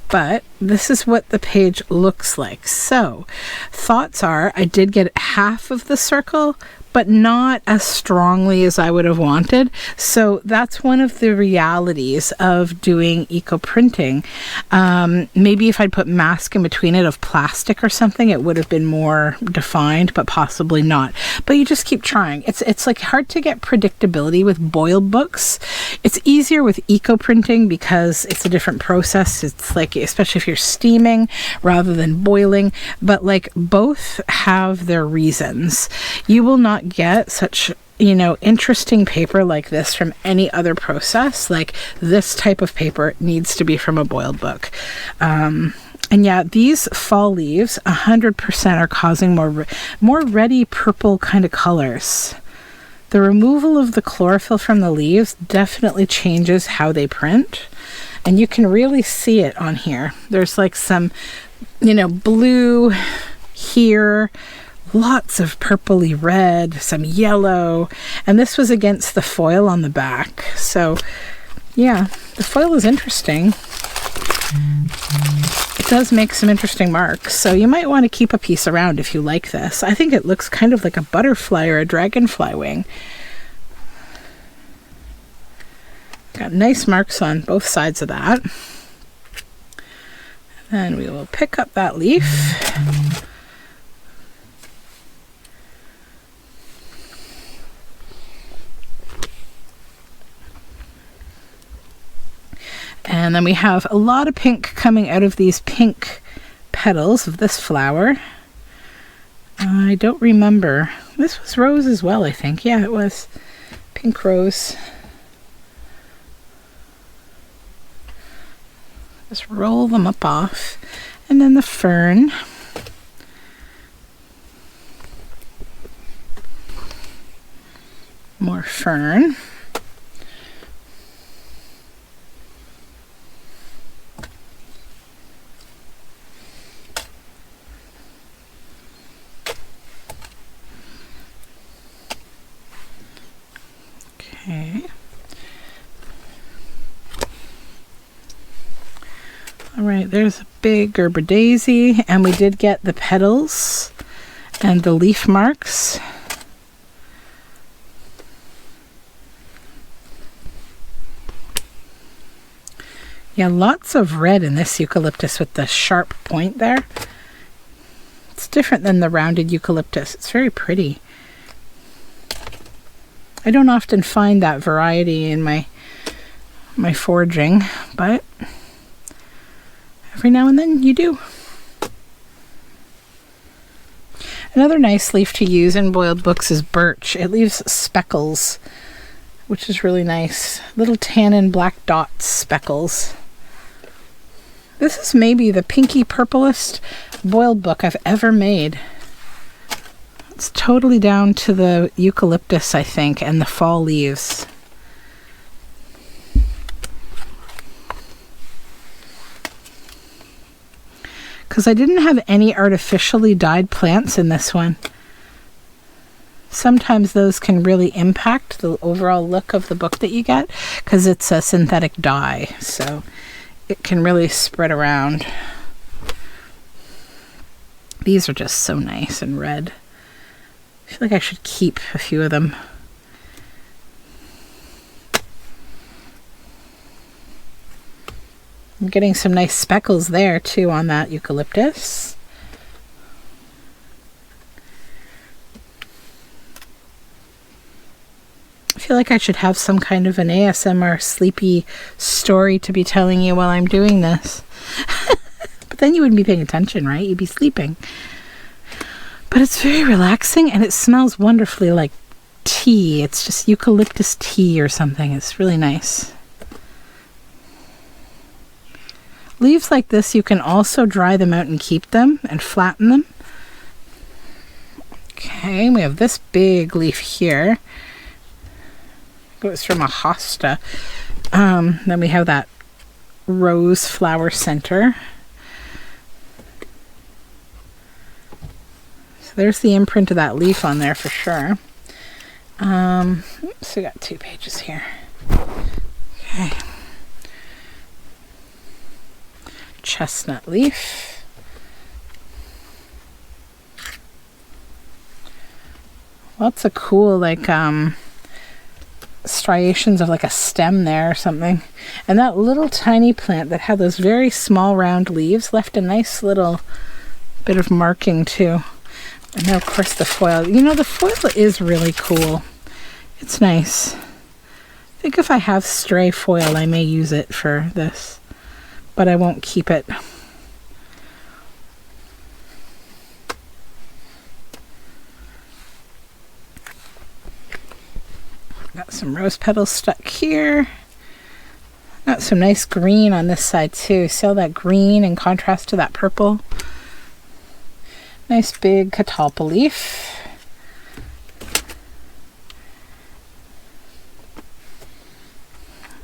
But this is what the page looks like. So thoughts are, I did get half of the circle, but not as strongly as I would have wanted. So that's one of the realities of doing eco printing. Maybe if I'd put mask in between it of plastic or something, it would have been more defined, but possibly not. But you just keep trying. It's like hard to get predictability with boiled books. It's easier with eco printing because it's a different process. It's like, especially if you're steaming rather than boiling, but like both have their reasons. You will not get such, interesting paper like this from any other process. Like this type of paper needs to be from a boiled book. And yeah, these fall leaves 100% are causing more reddy purple kind of colors. The removal of the chlorophyll from the leaves definitely changes how they print. And you can really see it on here. There's like some, blue here, lots of purpley red, some yellow, and this was against the foil on the back. So yeah, the foil is interesting. It does make some interesting marks, so you might want to keep a piece around if you like this. I think it looks kind of like a butterfly or a dragonfly wing. Got nice marks on both sides of that. Then we will pick up that leaf. And then we have a lot of pink coming out of these pink petals of this flower. I don't remember. This was rose as well, I think. Yeah, it was pink rose. Just roll them up off. And then the fern. More fern. Okay. All right, there's a big Gerber daisy, and we did get the petals and the leaf marks. Yeah, lots of red in this eucalyptus with the sharp point there. It's different than the rounded eucalyptus. It's very pretty. I don't often find that variety in my foraging, but every now and then you do. Another nice leaf to use in boiled books is birch. It leaves speckles, which is really nice. Little tannin black dots speckles. This is maybe the pinky purplest boiled book I've ever made. It's totally down to the eucalyptus, I think, and the fall leaves. Because I didn't have any artificially dyed plants in this one. Sometimes those can really impact the overall look of the book that you get, because it's a synthetic dye, so it can really spread around. These are just so nice and red. I feel like I should keep a few of them. I'm getting some nice speckles there too on that eucalyptus. I feel like I should have some kind of an ASMR sleepy story to be telling you while I'm doing this. But then you wouldn't be paying attention, right? You'd be sleeping. But it's very relaxing, and it smells wonderfully like tea. It's just eucalyptus tea or something. It's really nice. Leaves like this, you can also dry them out and keep them and flatten them. Okay, we have this big leaf here. It was from a hosta. Then we have that rose flower center. There's the imprint of that leaf on there for sure. Oops, we got 2 pages here. Okay. Chestnut leaf. Lots of cool striations of like a stem there or something. And that little tiny plant that had those very small round leaves left a nice little bit of marking too. And now, of course, the foil. You know, the foil is really cool. It's nice. I think if I have stray foil, I may use it for this, but I won't keep it. Got some rose petals stuck here. Got some nice green on this side too. See all that green in contrast to that purple? Nice big catalpa leaf.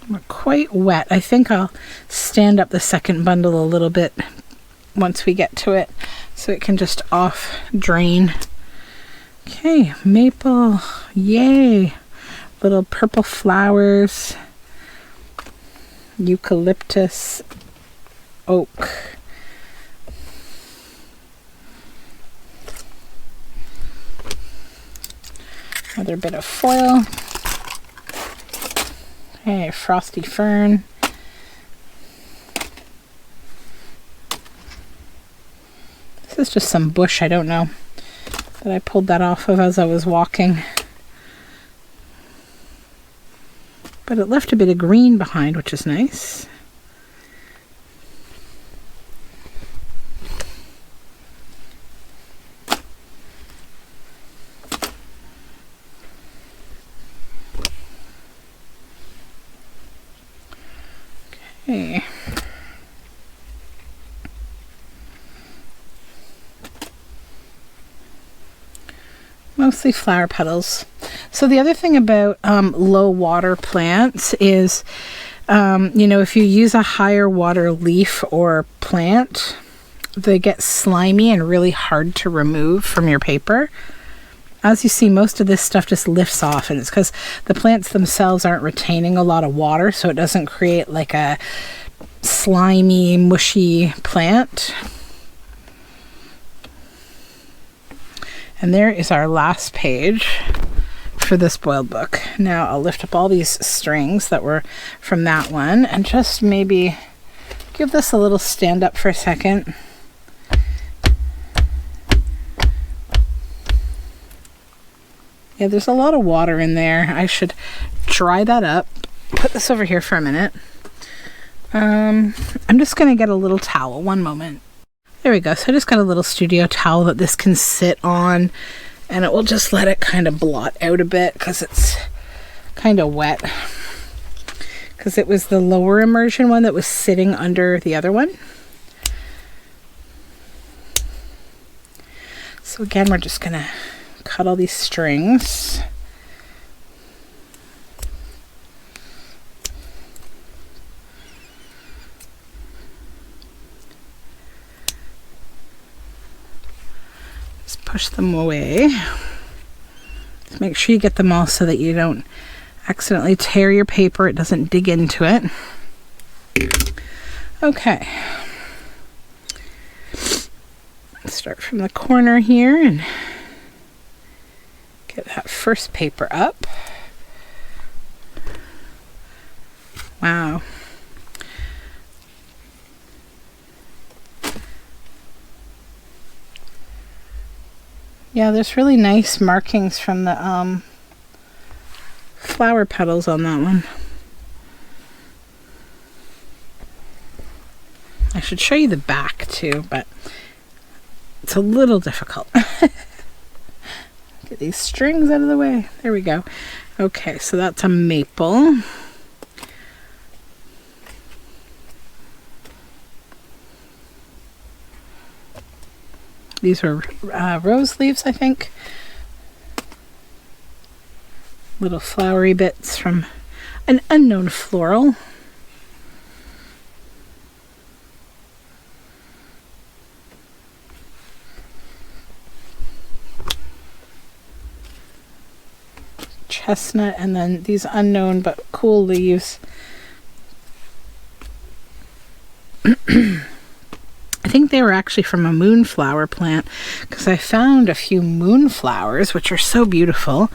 We're quite wet. I think I'll stand up the second bundle a little bit once we get to it so it can just off drain. Okay, maple. Yay. Little purple flowers. Eucalyptus. Oak. Another bit of foil. Okay, frosty fern. is just some bush, I don't know, that I pulled that off of as I was walking. But it left a bit of green behind, which is nice. Okay. Mostly flower petals. So the other thing about low water plants is, you know, if you use a higher water leaf or plant, they get slimy and really hard to remove from your paper. As you see, most of this stuff just lifts off, and it's because the plants themselves aren't retaining a lot of water, so it doesn't create like a slimy, mushy plant. And there is our last page for this boiled book. Now I'll lift up all these strings that were from that one and just maybe give this a little stand up for a second. Yeah, there's a lot of water in there. I should dry that up. Put this over here for a minute. I'm just going to get a little towel. One moment. There we go. So I just got a little studio towel that this can sit on, and it will just let it kind of blot out a bit because it's kind of wet. Because it was the lower immersion one that was sitting under the other one. So again, we're just going to cut all these strings. Push them away. Just make sure you get them all so that you don't accidentally tear your paper. It doesn't dig into it. Okay. Let's start from the corner here and get that first paper up. Wow. Yeah, there's really nice markings from the flower petals on that one. I should show you the back too, but it's a little difficult. Get these strings out of the way. There we go. Okay, so that's a maple. These are rose leaves, I think. Little flowery bits from an unknown floral. Chestnut, and then these unknown but cool leaves. I think they were actually from a moonflower plant, because I found a few moonflowers, which are so beautiful,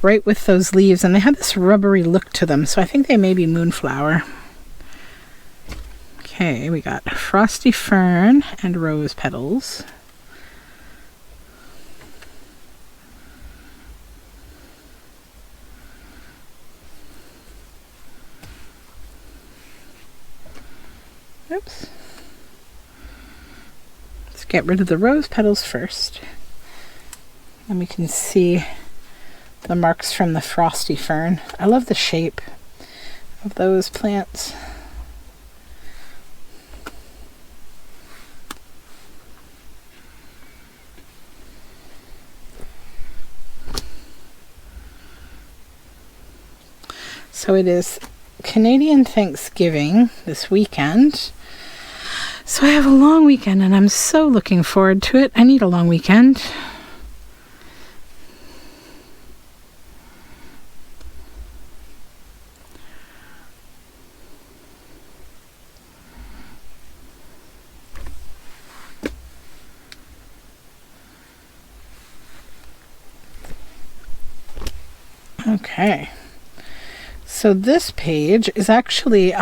right with those leaves, and they had this rubbery look to them, so I think they may be moonflower. Okay, we got frosty fern and rose petals. Oops. Get rid of the rose petals first, and we can see the marks from the frosty fern. I love the shape of those plants. So it is Canadian Thanksgiving this weekend. So I have a long weekend, and I'm so looking forward to it. I need a long weekend. Okay. So this page is actually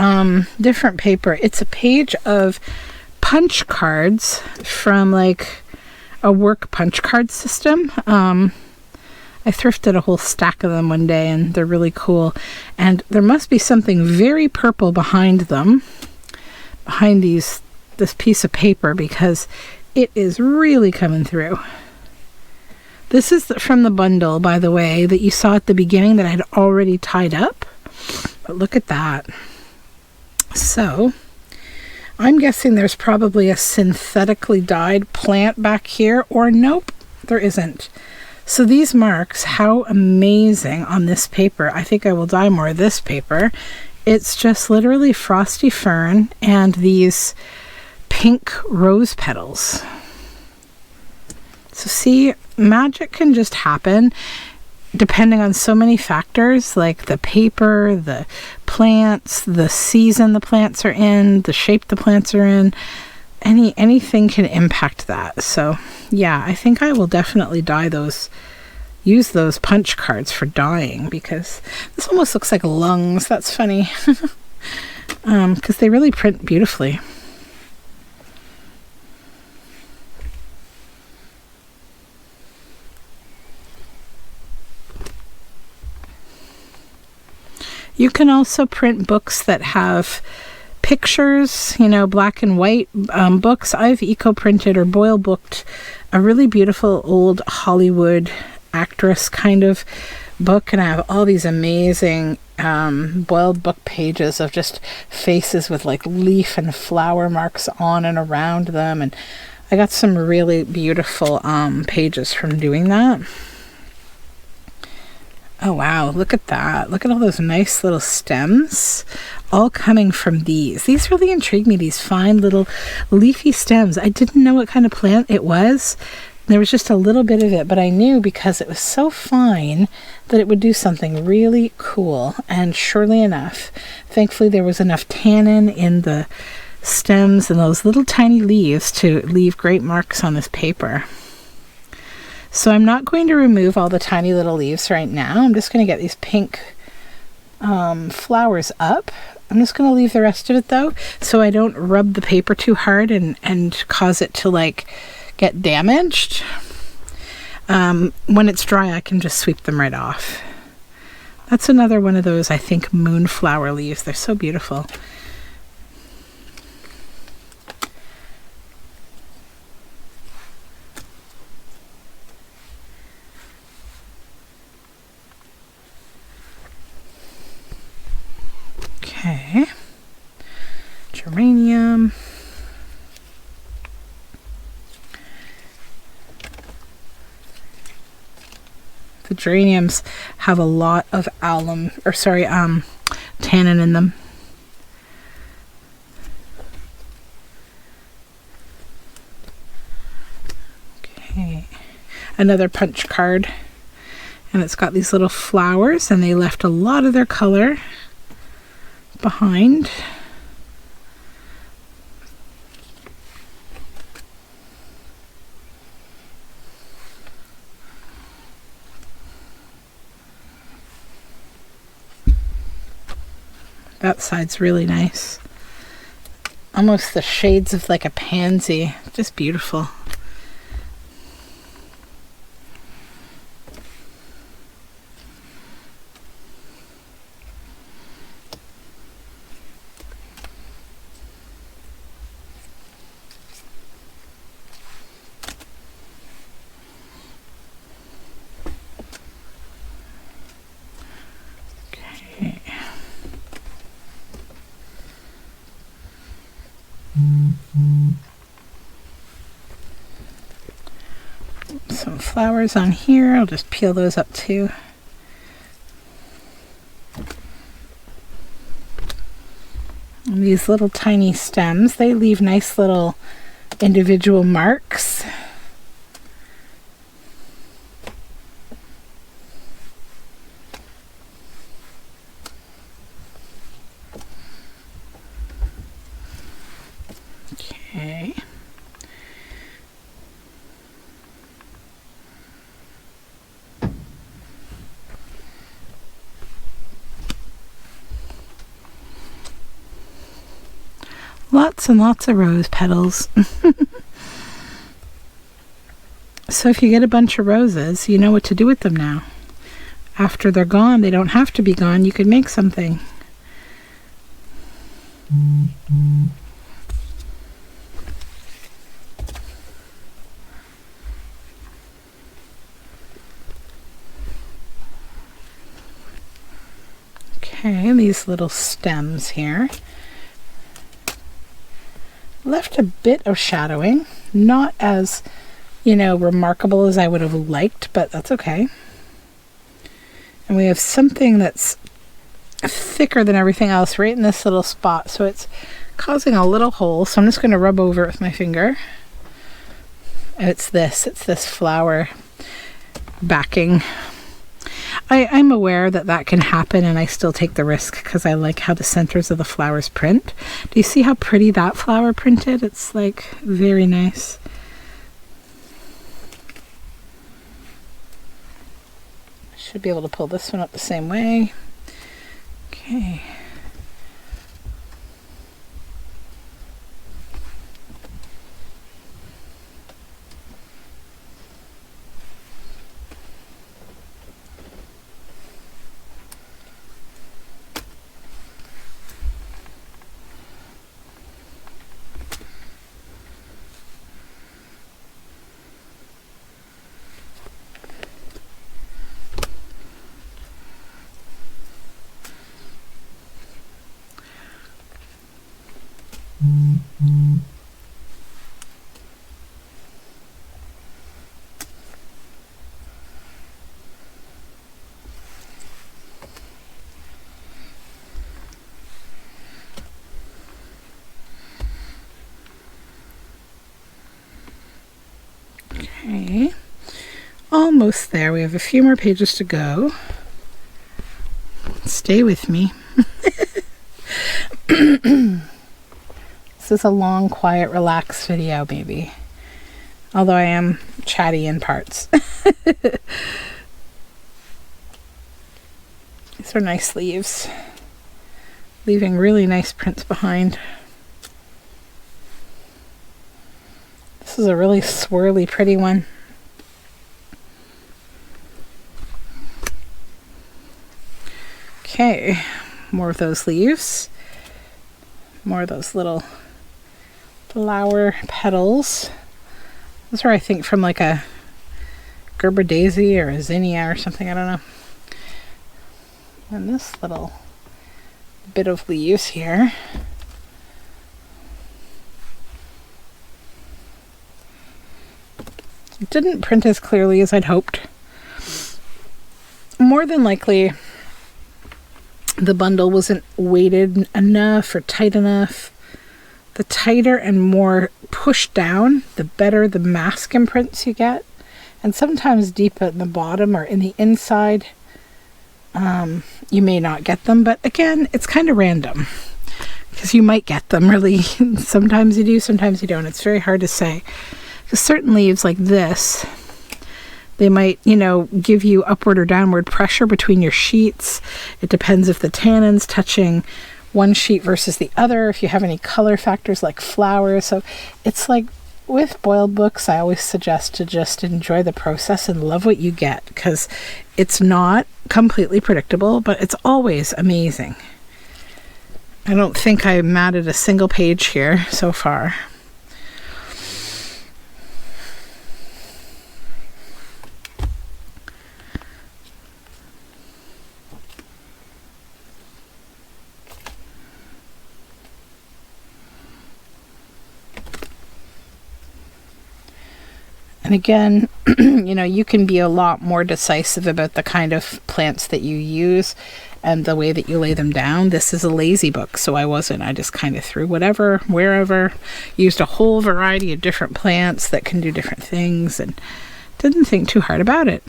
different paper. It's a page of punch cards from like a work punch card system. I thrifted a whole stack of them one day, and they're really cool. And there must be something very purple behind them, behind this piece of paper, because it is really coming through. This is from the bundle, by the way, that you saw at the beginning that I had already tied up. But look at that. So I'm guessing there's probably a synthetically dyed plant back here, or nope, there isn't. So these marks, how amazing on this paper. I think I will dye more of this paper. It's just literally frosty fern and these pink rose petals. So see, magic can just happen depending on so many factors, like the paper, the plants, the season the plants are in, the shape the plants are in. Anything can impact that. So yeah, I think I will definitely use those punch cards for dyeing, because this almost looks like lungs. That's funny. Because they really print beautifully. You can also print books that have pictures, black and white books. I've eco-printed or boil booked a really beautiful old Hollywood actress kind of book, and I have all these amazing boiled book pages of just faces with like leaf and flower marks on and around them, and I got some really beautiful pages from doing that. Oh wow, look at that. Look at all those nice little stems all coming from these. These really intrigue me, these fine little leafy stems. I didn't know what kind of plant it was. There was just a little bit of it, but I knew because it was so fine that it would do something really cool. And surely enough, thankfully there was enough tannin in the stems and those little tiny leaves to leave great marks on this paper. So I'm not going to remove all the tiny little leaves right now. I'm just going to get these pink flowers up. I'm just going to leave the rest of it though, so I don't rub the paper too hard and cause it to like get damaged. When it's dry, I can just sweep them right off. That's another one of those, I think, moonflower leaves. They're so beautiful. Okay, geranium. The geraniums have a lot of tannin in them. Okay, another punch card, and it's got these little flowers, and they left a lot of their color behind. That side's really nice. Almost the shades of like a pansy. Just beautiful. Some flowers on here. I'll just peel those up too. And these little tiny stems, they leave nice little individual marks. Okay. Lots and lots of rose petals. So if you get a bunch of roses, you know what to do with them now. After they're gone, they don't have to be gone. You could make something. Okay, these little stems here. Left a bit of shadowing, not as, remarkable as I would have liked, but that's okay. And we have something that's thicker than everything else right in this little spot, so it's causing a little hole. So I'm just going to rub over it with my finger. And it's this flower backing. I'm aware that can happen, and I still take the risk because I like how the centers of the flowers print. Do you see how pretty that flower printed? It's like very nice. Should be able to pull this one up the same way. Okay. Okay, almost there. We have a few more pages to go. Stay with me. This is a long, quiet, relaxed video, maybe. Although I am chatty in parts. These are nice leaves. Leaving really nice prints behind. This is a really swirly, pretty one. Okay, more of those leaves. More of those little flower petals. Those are, I think, from like a Gerber daisy or a zinnia or something, I don't know. And this little bit of leaves here. It didn't print as clearly as I'd hoped. More than likely, the bundle wasn't weighted enough or tight enough. The tighter and more pushed down, the better the mask imprints you get. And sometimes deep at the bottom or in the inside, you may not get them. But again, it's kind of random because you might get them really. Sometimes you do, sometimes you don't. It's very hard to say. Because certain leaves like this, they might, give you upward or downward pressure between your sheets. It depends if the tannin's touching one sheet versus the other, if you have any color factors like flowers. So it's like with boiled books, I always suggest to just enjoy the process and love what you get, because it's not completely predictable, but it's always amazing. I don't think I matted a single page here so far. And again, you can be a lot more decisive about the kind of plants that you use and the way that you lay them down. This is a lazy book, so I wasn't. I just kind of threw whatever, wherever, used a whole variety of different plants that can do different things and didn't think too hard about it.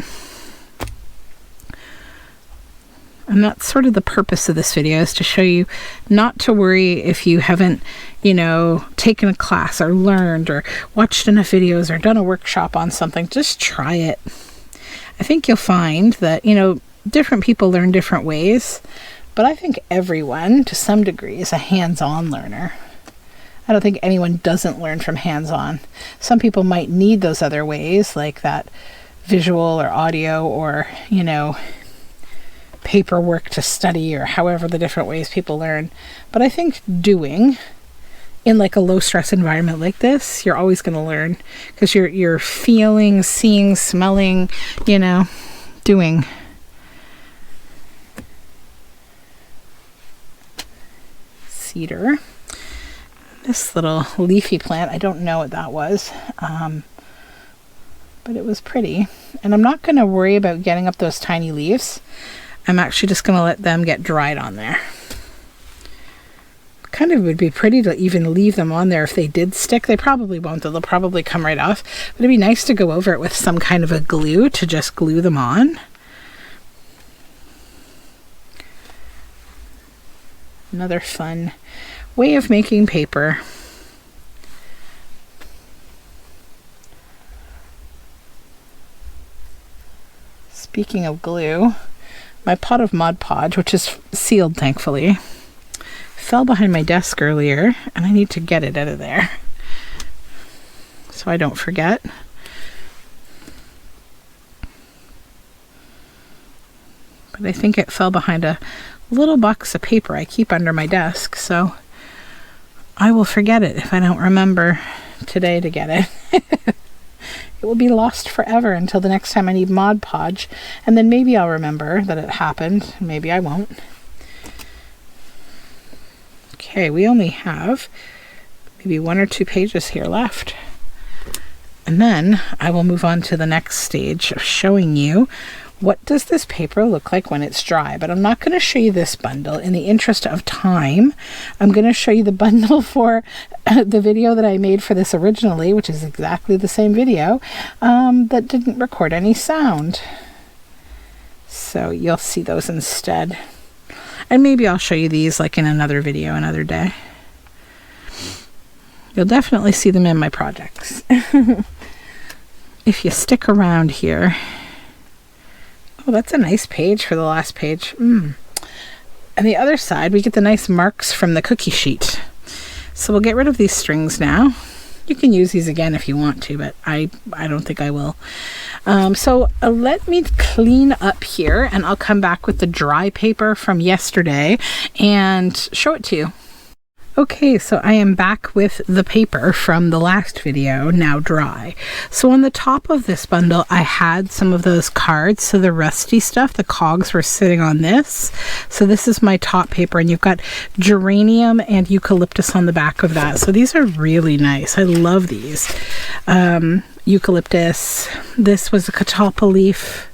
And that's sort of the purpose of this video, is to show you not to worry if you haven't, taken a class or learned or watched enough videos or done a workshop on something. Just try it. I think you'll find that, different people learn different ways, but I think everyone, to some degree, is a hands-on learner. I don't think anyone doesn't learn from hands-on. Some people might need those other ways, like that visual or audio or, you know, paperwork to study, or however the different ways people learn. But I think doing in like a low stress environment like this, you're always going to learn, because you're feeling, seeing, smelling, you know, doing. Cedar. This little leafy plant, I don't know what that was, but it was pretty. And I'm not going to worry about getting up those tiny leaves. I'm actually just going to let them get dried on there. Kind of would be pretty to even leave them on there if they did stick. They probably won't, though. They'll probably come right off. But it'd be nice to go over it with some kind of a glue to just glue them on. Another fun way of making paper. Speaking of glue, my pot of Mod Podge, which is sealed thankfully, fell behind my desk earlier, and I need to get it out of there so I don't forget. But I think it fell behind a little box of paper I keep under my desk, so I will forget it if I don't remember today to get it. It will be lost forever until the next time I need Mod Podge, and then maybe I'll remember that it happened. Maybe I won't. Okay, we only have maybe 1 or 2 pages here left. And then I will move on to the next stage of showing you what does this paper look like when it's dry. But I'm not going to show you this bundle in the interest of time. I'm going to show you the bundle for the video that I made for this originally, which is exactly the same video, that didn't record any sound. So you'll see those instead. And maybe I'll show you these like in another video another day. You'll definitely see them in my projects. If you stick around here. Oh, that's a nice page for the last page. And the other side, we get the nice marks from the cookie sheet. So we'll get rid of these strings now. You can use these again if you want to, but I don't think I will. So let me clean up here, and I'll come back with the dry paper from yesterday and show it to you. Okay, so I am back with the paper from the last video, now dry. So on the top of this bundle, I had some of those cards. So the rusty stuff, the cogs were sitting on this. So this is my top paper, and you've got geranium and eucalyptus on the back of that. So these are really nice. I love these. Eucalyptus. This was a catalpa leaf.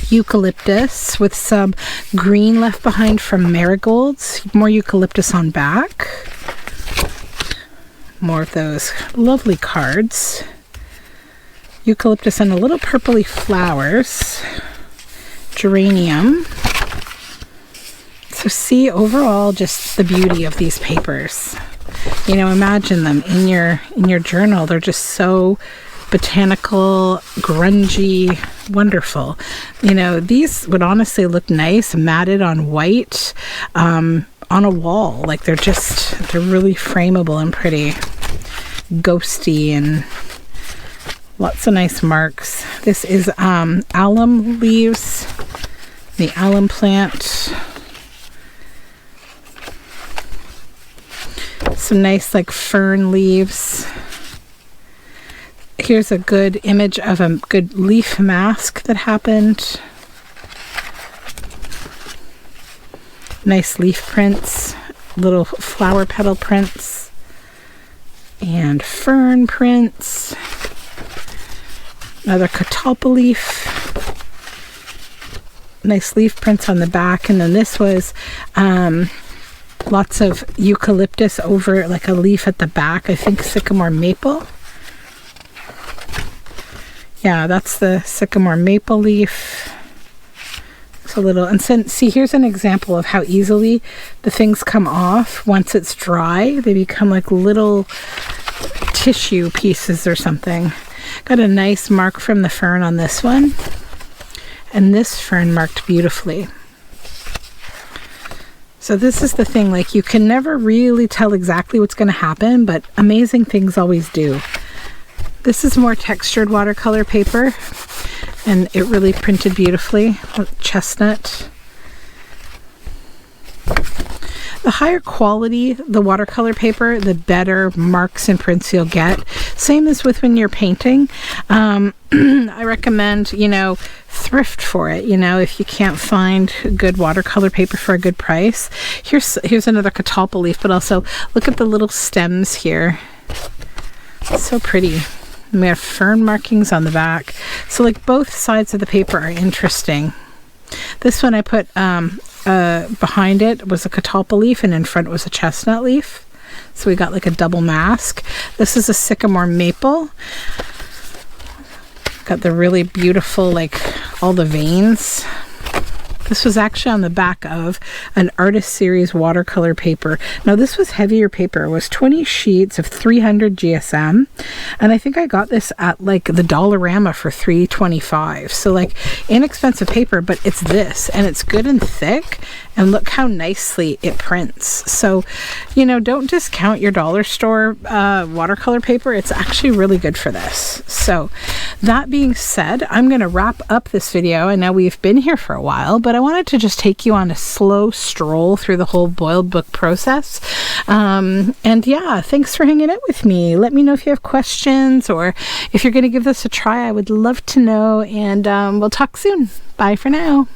Eucalyptus with some green left behind from marigolds. More eucalyptus on back. More of those lovely cards. Eucalyptus and a little purpley flowers. Geranium. So see overall just the beauty of these papers. You know, imagine them in your journal. They're just so botanical, grungy, wonderful. You know, these would honestly look nice matted on white on a wall. Like they're really frameable and pretty, ghosty, and lots of nice marks. This is alum leaves, the alum plant. Some nice like fern leaves. Here's a good image of a good leaf mask that happened. Nice leaf prints, little flower petal prints, and fern prints. Another catalpa leaf. Nice leaf prints on the back. And then this was lots of eucalyptus over like a leaf at the back. I think sycamore maple. Yeah, that's the sycamore maple leaf. It's a little, and see, here's an example of how easily the things come off once it's dry. They become like little tissue pieces or something. Got a nice mark from the fern on this one. And this fern marked beautifully. So this is the thing, like you can never really tell exactly what's going to happen, but amazing things always do. This is more textured watercolor paper, and it really printed beautifully. Chestnut. The higher quality the watercolor paper, the better marks and prints you'll get. Same as with when you're painting. I recommend, you know, thrift for it, you know, if you can't find good watercolor paper for a good price. Here's another catalpa leaf, but also look at the little stems here. So pretty. And we have fern markings on the back. So like both sides of the paper are interesting. This one I put behind it was a catalpa leaf, and in front was a chestnut leaf. So we got like a double mask. This is a sycamore maple. Got the really beautiful, like all the veins. This was actually on the back of an Artist Series watercolor paper. Now this was heavier paper. It was 20 sheets of 300 GSM. And I think I got this at like the Dollarama for $3.25. So like inexpensive paper, but it's this, and it's good and thick. And look how nicely it prints. So, you know, don't discount your dollar store watercolor paper. It's actually really good for this. So that being said, I'm going to wrap up this video. I know we've been here for a while, but I wanted to just take you on a slow stroll through the whole boiled book process. And yeah, thanks for hanging out with me. Let me know if you have questions, or if you're going to give this a try. I would love to know, and we'll talk soon. Bye for now.